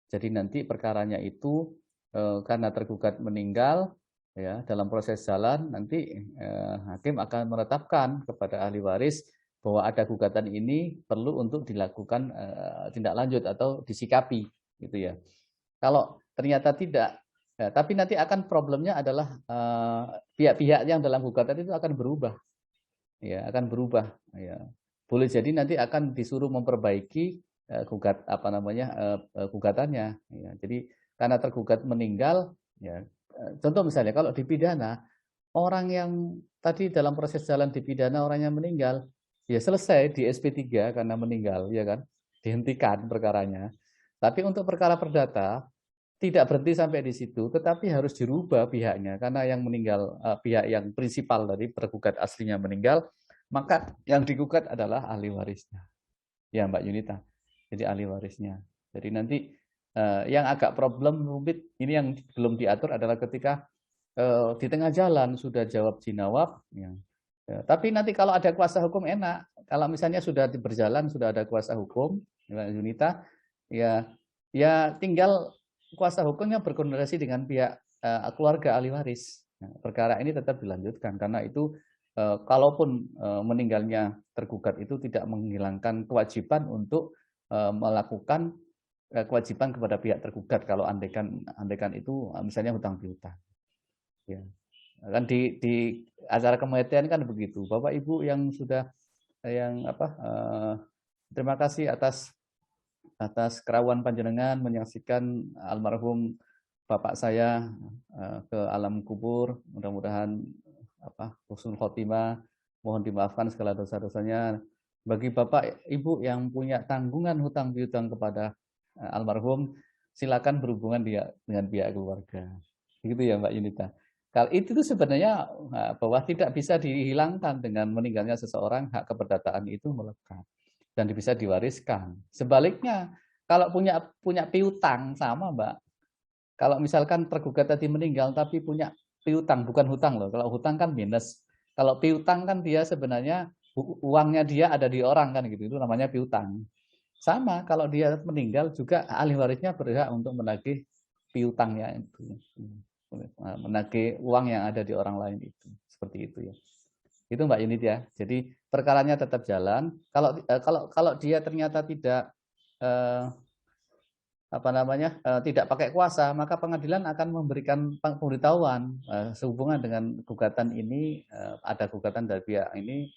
Jadi nanti perkaranya itu karena tergugat meninggal, ya dalam proses jalan nanti hakim akan menetapkan kepada ahli waris bahwa ada gugatan ini perlu untuk dilakukan tindak lanjut atau disikapi, gitu ya. Kalau ternyata tidak, ya, tapi nanti akan problemnya adalah pihak-pihak yang dalam gugatan itu akan berubah, ya akan berubah. Ya. Boleh jadi nanti akan disuruh memperbaiki gugatannya. Ya. Jadi karena tergugat meninggal, ya. Contoh misalnya kalau di pidana orang yang tadi dalam proses jalan dipidana orangnya meninggal, ya selesai di SP3 karena meninggal, ya kan, dihentikan perkaranya. Tapi untuk perkara perdata tidak berhenti sampai di situ, tetapi harus dirubah pihaknya karena yang meninggal pihak yang prinsipal dari tergugat aslinya meninggal, maka yang digugat adalah ahli warisnya. Ya Mbak Yunita, jadi ahli warisnya. Jadi nanti yang agak problem rumit ini yang belum diatur adalah ketika di tengah jalan sudah jawab jinawab, ya. Ya, tapi nanti kalau ada kuasa hukum enak. Kalau misalnya sudah berjalan sudah ada kuasa hukum, Mbak Yunita, ya tinggal kuasa hukumnya berkoordinasi dengan pihak keluarga ahli waris. Nah, perkara ini tetap dilanjutkan karena itu kalaupun meninggalnya tergugat itu tidak menghilangkan kewajiban untuk melakukan kewajiban kepada pihak tergugat kalau andekan itu misalnya hutang piutang. Ya. Kan di acara kematian kan begitu. Bapak Ibu yang sudah terima kasih atas kerawan panjenengan menyaksikan almarhum bapak saya ke alam kubur. Mudah-mudahan husnul khotimah, mohon dimaafkan segala dosa-dosanya. Bagi Bapak Ibu yang punya tanggungan hutang piutang kepada almarhum, silakan berhubungan dengan pihak keluarga. Begitu ya Mbak Yunita. Kalau itu sebenarnya bahwa tidak bisa dihilangkan dengan meninggalnya seseorang, hak keperdataan itu melekat dan bisa diwariskan. Sebaliknya, kalau punya piutang sama Mbak. Kalau misalkan tergugat tadi meninggal tapi punya piutang, bukan hutang loh. Kalau hutang kan minus. Kalau piutang kan dia sebenarnya uangnya dia ada di orang kan gitu. Itu namanya piutang. Sama kalau dia meninggal juga ahli warisnya berhak untuk menagih piutangnya itu. Menagih uang yang ada di orang lain itu, seperti itu ya. Itu Mbak Yunit ya. Jadi perkaranya tetap jalan. Kalau dia ternyata tidak tidak pakai kuasa, maka pengadilan akan memberikan pemberitahuan sehubungan dengan gugatan ini, ada gugatan dari pihak ini,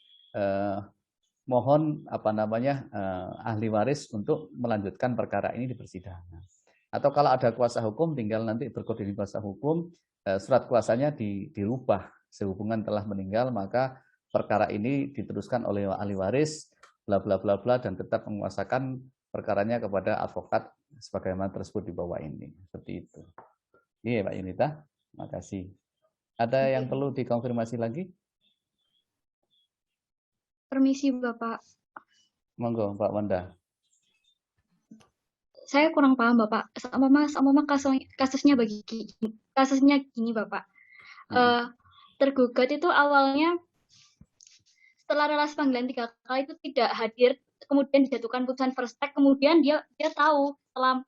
mohon ahli waris untuk melanjutkan perkara ini di persidangan. Atau kalau ada kuasa hukum, tinggal nanti berkoordinasi kuasa hukum, surat kuasanya dirubah sehubungan telah meninggal, maka perkara ini diteruskan oleh ahli waris, bla bla bla bla, dan tetap menguasakan perkaranya kepada advokat sebagaimana tersebut di bawah ini. Seperti itu. Iya Pak Yunita, terima kasih. Ada yang perlu dikonfirmasi lagi? Permisi Bapak. Monggo Pak Wanda. Saya kurang paham Bapak. Sama kasusnya gini Bapak. Tergugat itu awalnya setelah relasi panggilan 3 kali itu tidak hadir, kemudian dijatuhkan putusan Verstek, kemudian dia tahu setelah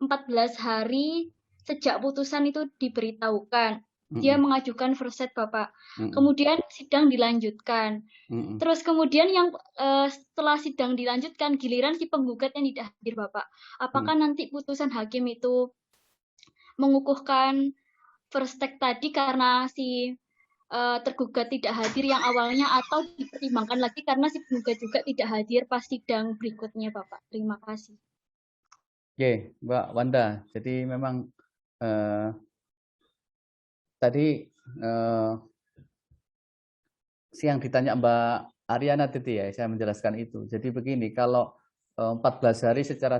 14 hari sejak putusan itu diberitahukan. dia mengajukan verset Bapak. Kemudian sidang dilanjutkan. Terus kemudian yang setelah sidang dilanjutkan, giliran si penggugat yang tidak hadir Bapak. Apakah nanti putusan hakim itu mengukuhkan verstek tadi karena si tergugat tidak hadir yang awalnya, atau dipertimbangkan lagi karena si penggugat juga tidak hadir pas sidang berikutnya Bapak? Terima kasih. Oke, Mbak Wanda. Jadi memang tadi yang ditanya Mbak Ariana tadi ya, saya menjelaskan itu. Jadi begini, kalau 14 hari secara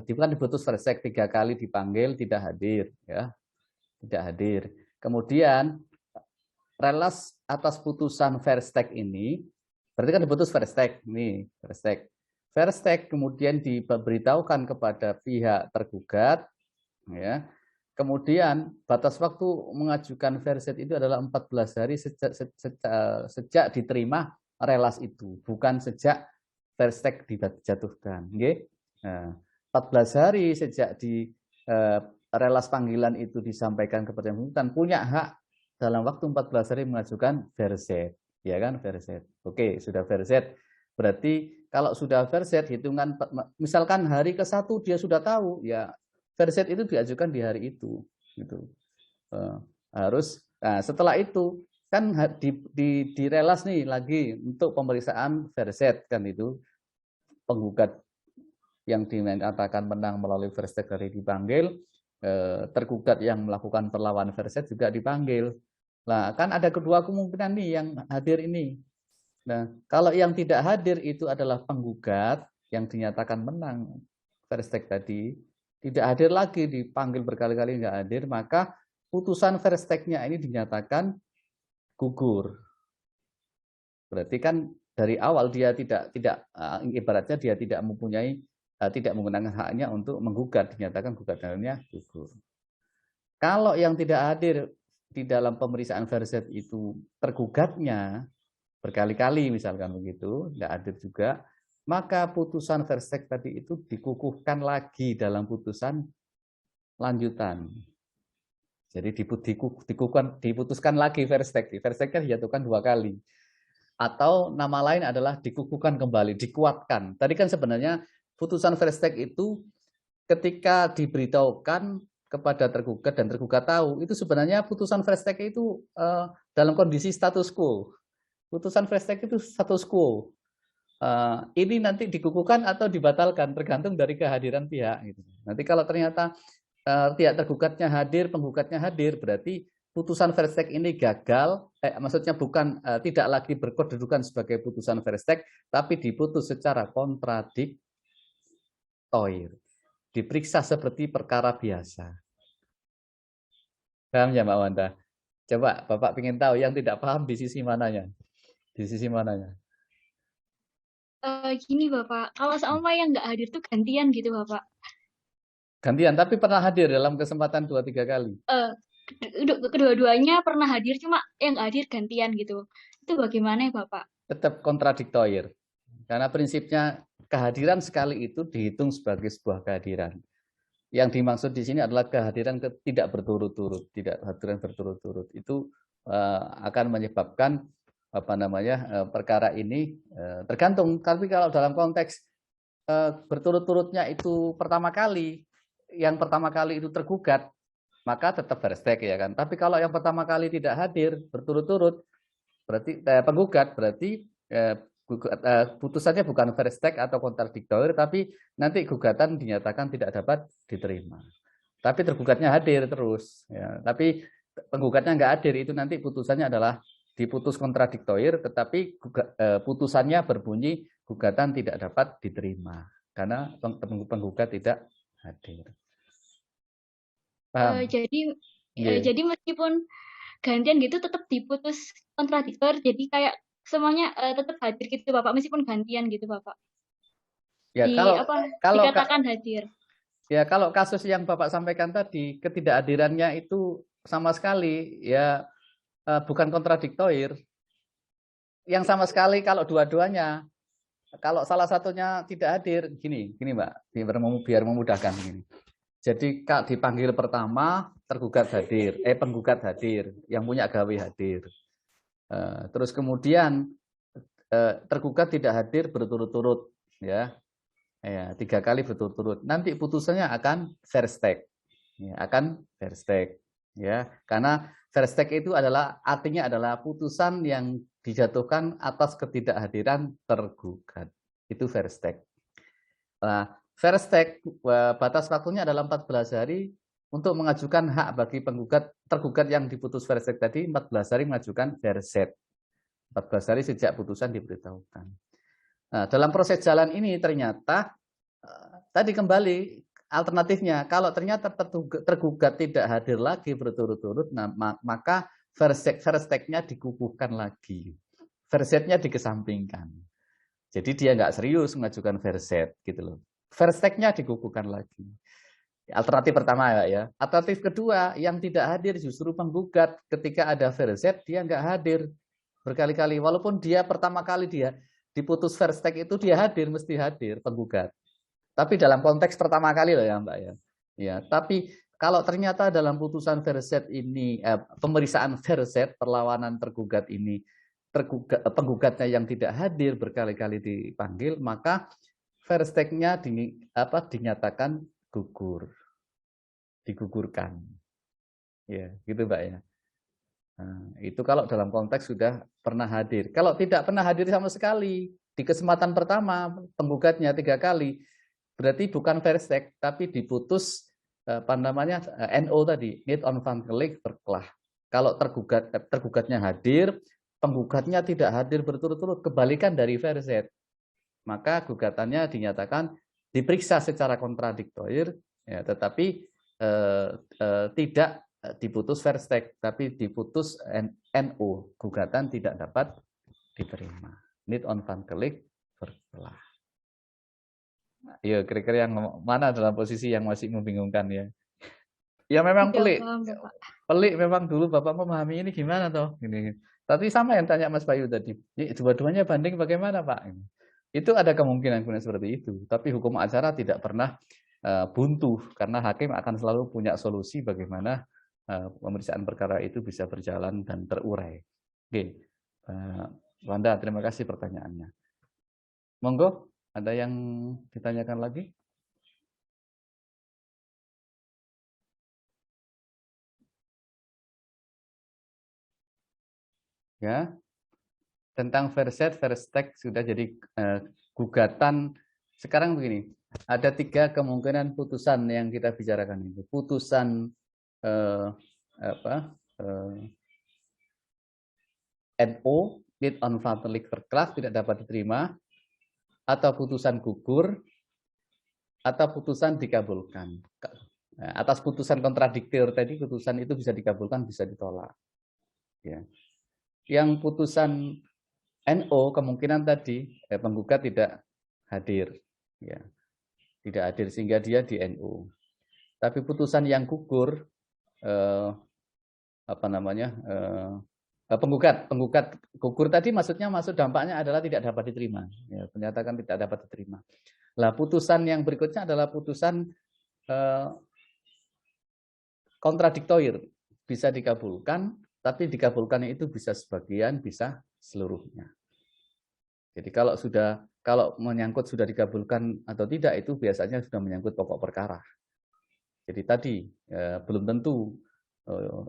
diputus verstek 3 kali dipanggil tidak hadir, ya, tidak hadir. Kemudian relas atas putusan verstek ini, berarti kan diputus verstek, nih verstek. Verstek kemudian diberitahukan kepada pihak tergugat, ya. Kemudian batas waktu mengajukan verset itu adalah 14 hari sejak diterima relas itu, bukan sejak verstek dijatuhkan. Nah, 14 hari sejak di relas panggilan itu disampaikan kepada yang bersangkutan, punya hak dalam waktu 14 hari mengajukan verset, ya kan, verset. Oke, sudah verset. Berarti kalau sudah verset, hitungan misalkan hari ke-1 dia sudah tahu, ya verset itu diajukan di hari itu, gitu. Harus. Nah, setelah itu kan di relas nih lagi untuk pemeriksaan verset kan, itu penggugat yang dinyatakan menang melalui verstek dari dipanggil, tergugat yang melakukan perlawanan verset juga dipanggil. Nah, kan ada kedua kemungkinan nih yang hadir ini. Nah, kalau yang tidak hadir itu adalah penggugat yang dinyatakan menang verstek tadi, tidak hadir lagi, dipanggil berkali-kali nggak hadir, maka putusan versteknya ini dinyatakan gugur. Berarti kan dari awal dia tidak ibaratnya dia tidak mempunyai, tidak menggunakan haknya untuk menggugat, dinyatakan gugatannya gugur. Kalau yang tidak hadir di dalam pemeriksaan verset itu tergugatnya berkali-kali misalkan begitu, nggak hadir juga, maka putusan verstek tadi itu dikukuhkan lagi dalam putusan lanjutan. Jadi diputuskan lagi verstek. Verstek kan dijatuhkan 2 kali. Atau nama lain adalah dikukuhkan kembali, dikuatkan. Tadi kan sebenarnya putusan verstek itu ketika diberitahukan kepada tergugat dan tergugat tahu, itu sebenarnya putusan verstek itu dalam kondisi status quo. Putusan verstek itu status quo. Ini nanti dikukuhkan atau dibatalkan tergantung dari kehadiran pihak. Gitu. Nanti kalau ternyata pihak tergugatnya hadir, penggugatnya hadir, berarti putusan verstek ini gagal. Maksudnya bukan tidak lagi berkedudukan sebagai putusan verstek, tapi diputus secara kontradiktoir, diperiksa seperti perkara biasa. Paham ya Mbak Wanda? Coba Bapak ingin tahu yang tidak paham di sisi mananya? Di sisi mananya? Gini Bapak, kalau sama yang nggak hadir tuh gantian gitu Bapak. Gantian, tapi pernah hadir dalam kesempatan 2-3 kali? Kedua-duanya pernah hadir, cuma yang nggak hadir gantian gitu. Itu bagaimana ya Bapak? Tetap kontradiktoir. Karena prinsipnya kehadiran sekali itu dihitung sebagai sebuah kehadiran. Yang dimaksud di sini adalah kehadiran tidak berturut-turut, tidak hadiran berturut-turut. Itu akan menyebabkan perkara ini tergantung. Tapi kalau dalam konteks berturut-turutnya itu pertama kali, yang pertama kali itu tergugat, maka tetap verstek ya kan. Tapi kalau yang pertama kali tidak hadir berturut-turut, berarti penggugat, berarti putusannya bukan verstek atau kontradiktoir, tapi nanti gugatan dinyatakan tidak dapat diterima. Tapi tergugatnya hadir terus. Ya. Tapi penggugatnya nggak hadir, itu nanti putusannya adalah diputus kontradiktoir, tetapi putusannya berbunyi gugatan tidak dapat diterima karena penggugat tidak hadir. Paham? Jadi meskipun gantian gitu tetap diputus kontradiktor, jadi kayak semuanya tetap hadir gitu Bapak, meskipun gantian gitu Bapak. Ya, dikatakan hadir. Ya, kalau kasus yang Bapak sampaikan tadi, ketidakhadirannya itu sama sekali ya bukan kontradiktoir. Yang sama sekali kalau dua-duanya, kalau salah satunya tidak hadir, gini Mbak, biar memudahkan gini. Jadi Kak dipanggil pertama, tergugat hadir, penggugat hadir, yang punya gawe hadir. Terus kemudian tergugat tidak hadir berturut-turut, ya, 3 kali berturut-turut. Nanti putusannya akan verstek, ya, akan verstek, ya, karena verstek itu adalah artinya adalah putusan yang dijatuhkan atas ketidakhadiran tergugat, itu verstek. Nah, verstek batas waktunya adalah 14 hari untuk mengajukan hak bagi tergugat yang diputus verstek tadi. 14 hari mengajukan verset, 14 hari sejak putusan diberitahukan. Nah, dalam proses jalan ini ternyata tadi kembali alternatifnya, kalau ternyata tergugat tidak hadir lagi berturut-turut, nah, maka versteknya dikukuhkan lagi, versetnya dikesampingkan. Jadi dia nggak serius mengajukan verset, gitu loh. Versteknya dikukuhkan lagi. Alternatif pertama ya. Alternatif kedua, yang tidak hadir justru penggugat. Ketika ada verset, dia nggak hadir berkali-kali. Walaupun dia pertama kali dia diputus verstek itu dia hadir, mesti hadir penggugat. Tapi dalam konteks pertama kali loh ya Mbak ya. Ya, tapi kalau ternyata dalam putusan verset ini, pemeriksaan verset perlawanan tergugat ini, penggugatnya yang tidak hadir berkali-kali dipanggil, maka versteknya dinyatakan gugur, digugurkan, ya gitu Mbak ya. Nah, itu kalau dalam konteks sudah pernah hadir. Kalau tidak pernah hadir sama sekali di kesempatan pertama penggugatnya 3 kali, berarti bukan verstek tapi diputus NO tadi, need on van gelijk verklaar. Kalau tergugatnya hadir, penggugatnya tidak hadir berturut-turut, kebalikan dari verset, maka gugatannya dinyatakan diperiksa secara kontradiktor, ya, tetapi tidak diputus verstek, tapi diputus NO, gugatan tidak dapat diterima. Need on van gelijk verklaar. Ya, kira-kira yang mana dalam posisi yang masih membingungkan ya? Ya memang pelik. Pelik memang dulu Bapak memahami ini gimana toh? Ini. Tapi sama yang tanya Mas Bayu tadi. Dua-duanya banding bagaimana Pak? Itu ada kemungkinan seperti itu. Tapi hukum acara tidak pernah buntu karena hakim akan selalu punya solusi bagaimana pemeriksaan perkara itu bisa berjalan dan terurai. Oke, Wanda, terima kasih pertanyaannya. Monggo, ada yang ditanyakan lagi? Ya, tentang verset, verstek sudah jadi gugatan. Sekarang begini, ada 3 kemungkinan putusan yang kita bicarakan itu. Putusan NO, need on van gelijk verklaar, tidak dapat diterima, atau putusan gugur, atau putusan dikabulkan. Nah, atas putusan kontradiktor tadi, putusan itu bisa dikabulkan, bisa ditolak. Ya. Yang putusan NO kemungkinan tadi penggugat tidak hadir, ya, tidak hadir sehingga dia di NO. Tapi putusan yang gugur, penggugat gugur tadi maksudnya dampaknya adalah tidak dapat diterima, ya, menyatakan tidak dapat diterima. Lah putusan yang berikutnya adalah putusan kontradiktor, bisa dikabulkan. Tapi dikabulkannya itu bisa sebagian, bisa seluruhnya. Jadi kalau menyangkut sudah dikabulkan atau tidak, itu biasanya sudah menyangkut pokok perkara. Jadi tadi belum tentu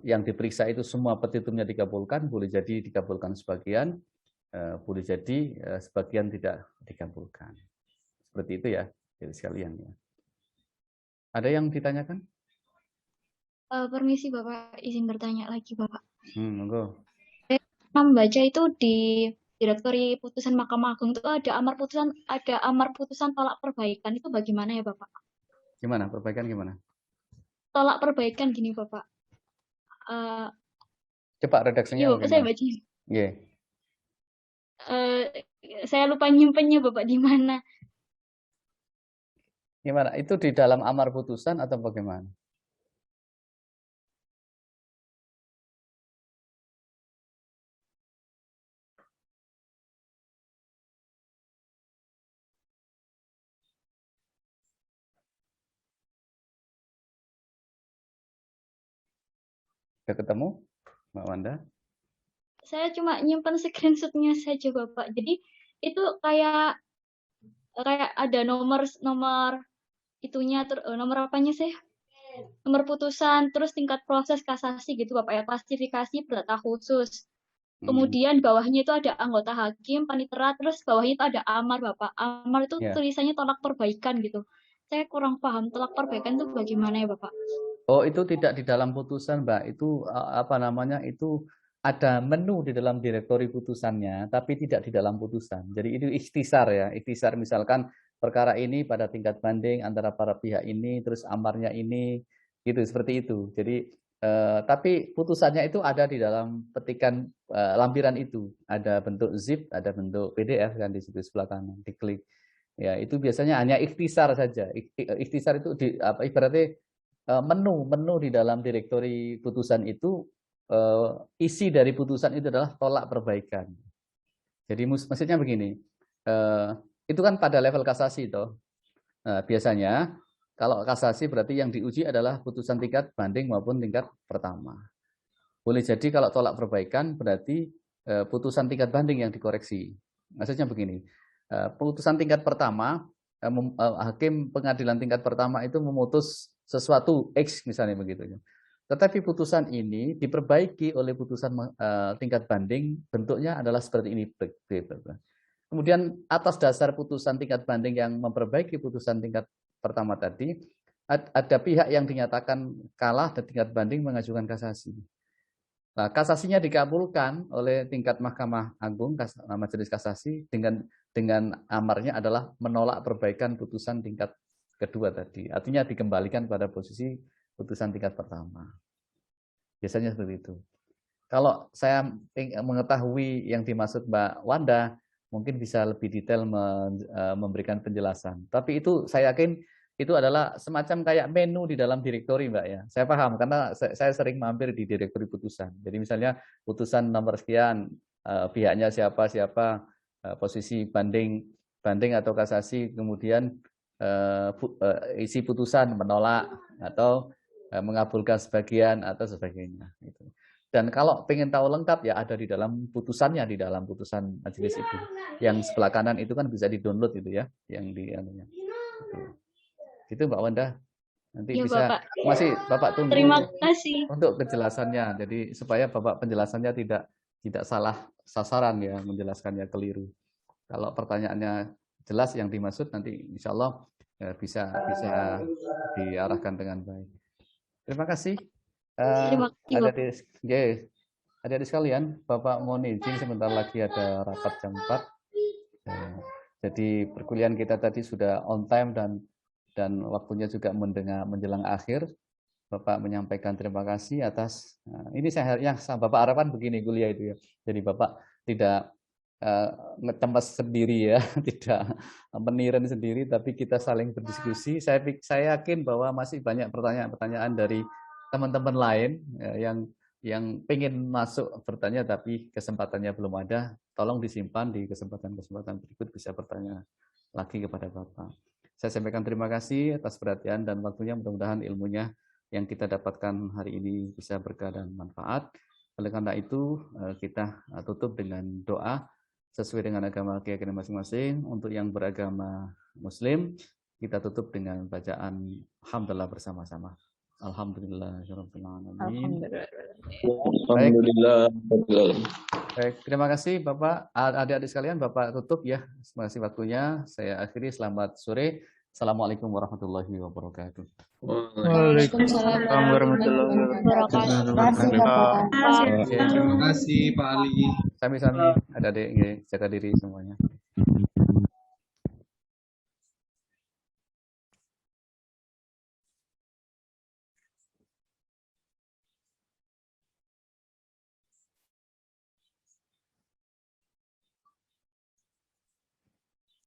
yang diperiksa itu semua petitumnya dikabulkan, boleh jadi dikabulkan sebagian, boleh jadi sebagian tidak dikabulkan. Seperti itu ya, jadi sekalian ya. Ada yang ditanyakan? Permisi Bapak, izin bertanya lagi Bapak. Monggo. Saya membaca itu di Direktori Putusan Mahkamah Agung itu ada amar putusan tolak perbaikan, itu bagaimana ya Bapak? Gimana perbaikan gimana? Tolak perbaikan gini Bapak. Coba redaksinya. Yuk, saya baca. Yeah. Saya lupa nyimpennya Bapak di mana. Gimana? Itu di dalam amar putusan atau bagaimana? Bisa ketemu, Mbak Wanda? Saya cuma nyimpan screenshotnya saja, Bapak. Jadi itu kayak ada nomor itunya, nomor apanya sih? Nomor putusan, terus tingkat proses kasasi gitu, Bapak ya, klasifikasi perdata khusus. Kemudian bawahnya itu ada anggota hakim, panitera, terus bawahnya itu ada amar, Bapak. Amar itu tulisannya tolak perbaikan gitu. Saya kurang paham tolak perbaikan itu bagaimana ya, Bapak? Oh, itu tidak di dalam putusan, Mbak. Itu apa namanya? Itu ada menu di dalam direktori putusannya, tapi tidak di dalam putusan. Jadi itu ikhtisar ya. Ikhtisar misalkan perkara ini pada tingkat banding antara para pihak ini, terus amarnya ini, gitu seperti itu. Jadi tapi putusannya itu ada di dalam petikan lampiran itu. Ada bentuk zip, ada bentuk PDF kan di situ sebelah kanan, diklik. Ya, itu biasanya hanya ikhtisar saja. Ikhtisar itu ibaratnya menu di dalam direktori putusan itu, isi dari putusan itu adalah tolak perbaikan. Jadi maksudnya begini, itu kan pada level kasasi toh. Biasanya kalau kasasi berarti yang diuji adalah putusan tingkat banding maupun tingkat pertama. Boleh jadi kalau tolak perbaikan berarti putusan tingkat banding yang dikoreksi. Maksudnya begini, putusan tingkat pertama, hakim pengadilan tingkat pertama itu memutus sesuatu X misalnya begitu. Tetapi putusan ini diperbaiki oleh putusan tingkat banding, bentuknya adalah seperti ini. Kemudian atas dasar putusan tingkat banding yang memperbaiki putusan tingkat pertama tadi, ada pihak yang dinyatakan kalah dan tingkat banding mengajukan kasasi. Nah, kasasinya dikabulkan oleh tingkat Mahkamah Agung, Majelis Kasasi, dengan amarnya adalah menolak perbaikan putusan tingkat kedua tadi. Artinya dikembalikan pada posisi putusan tingkat pertama. Biasanya seperti itu. Kalau saya mengetahui yang dimaksud Mbak Wanda, mungkin bisa lebih detail memberikan penjelasan. Tapi itu saya yakin itu adalah semacam kayak menu di dalam direktori, Mbak ya. Saya paham karena saya sering mampir di direktori putusan. Jadi misalnya putusan nomor sekian, pihaknya siapa, posisi banding atau kasasi, kemudian isi putusan menolak atau mengabulkan sebagian atau sebagainya. Gitu. Dan kalau pengen tahu lengkap ya ada di dalam putusannya, di dalam putusan majelis itu. Yang sebelah kanan itu kan bisa di-download itu ya, yang di anunya. Itu Mbak Wanda. Nanti ya, bisa Bapak. Masih Bapak tunggu. Terima kasih Untuk kejelasannya. Jadi supaya Bapak penjelasannya tidak salah sasaran ya, menjelaskannya keliru. Kalau pertanyaannya jelas yang dimaksud nanti insya Allah bisa diarahkan dengan baik. Terima kasih. Adik-adik sekalian, Bapak mohon izin sebentar lagi ada rapat jam 4. Jadi perkuliahan kita tadi sudah on time dan waktunya juga menjelang akhir. Bapak menyampaikan terima kasih atas ini yang Bapak harapkan begini kuliah itu ya. Jadi Bapak tidak ngecemas sendiri ya, tidak meniran sendiri, tapi kita saling berdiskusi. Saya yakin bahwa masih banyak pertanyaan-pertanyaan dari teman-teman lain yang pengen masuk bertanya tapi kesempatannya belum ada. Tolong disimpan di kesempatan-kesempatan berikut bisa bertanya lagi kepada Bapak. Saya sampaikan terima kasih atas perhatian dan waktunya. Mudah-mudahan ilmunya yang kita dapatkan hari ini bisa berkah dan manfaat. Oleh karena itu kita tutup dengan doa sesuai dengan agama keyakinan masing-masing. Untuk yang beragama Muslim kita tutup dengan bacaan hamdalah bersama-sama. Alhamdulillahirrahmanirrahim. Baik, terima kasih Bapak. Adik-adik sekalian, Bapak tutup ya. Terima kasih waktunya. Saya akhiri. Selamat sore. Assalamualaikum warahmatullahi wabarakatuh. Waalaikumsalam warahmatullahi wabarakatuh. Terima kasih Pak Ali. Sami-sami, adik-adik jaga diri semuanya.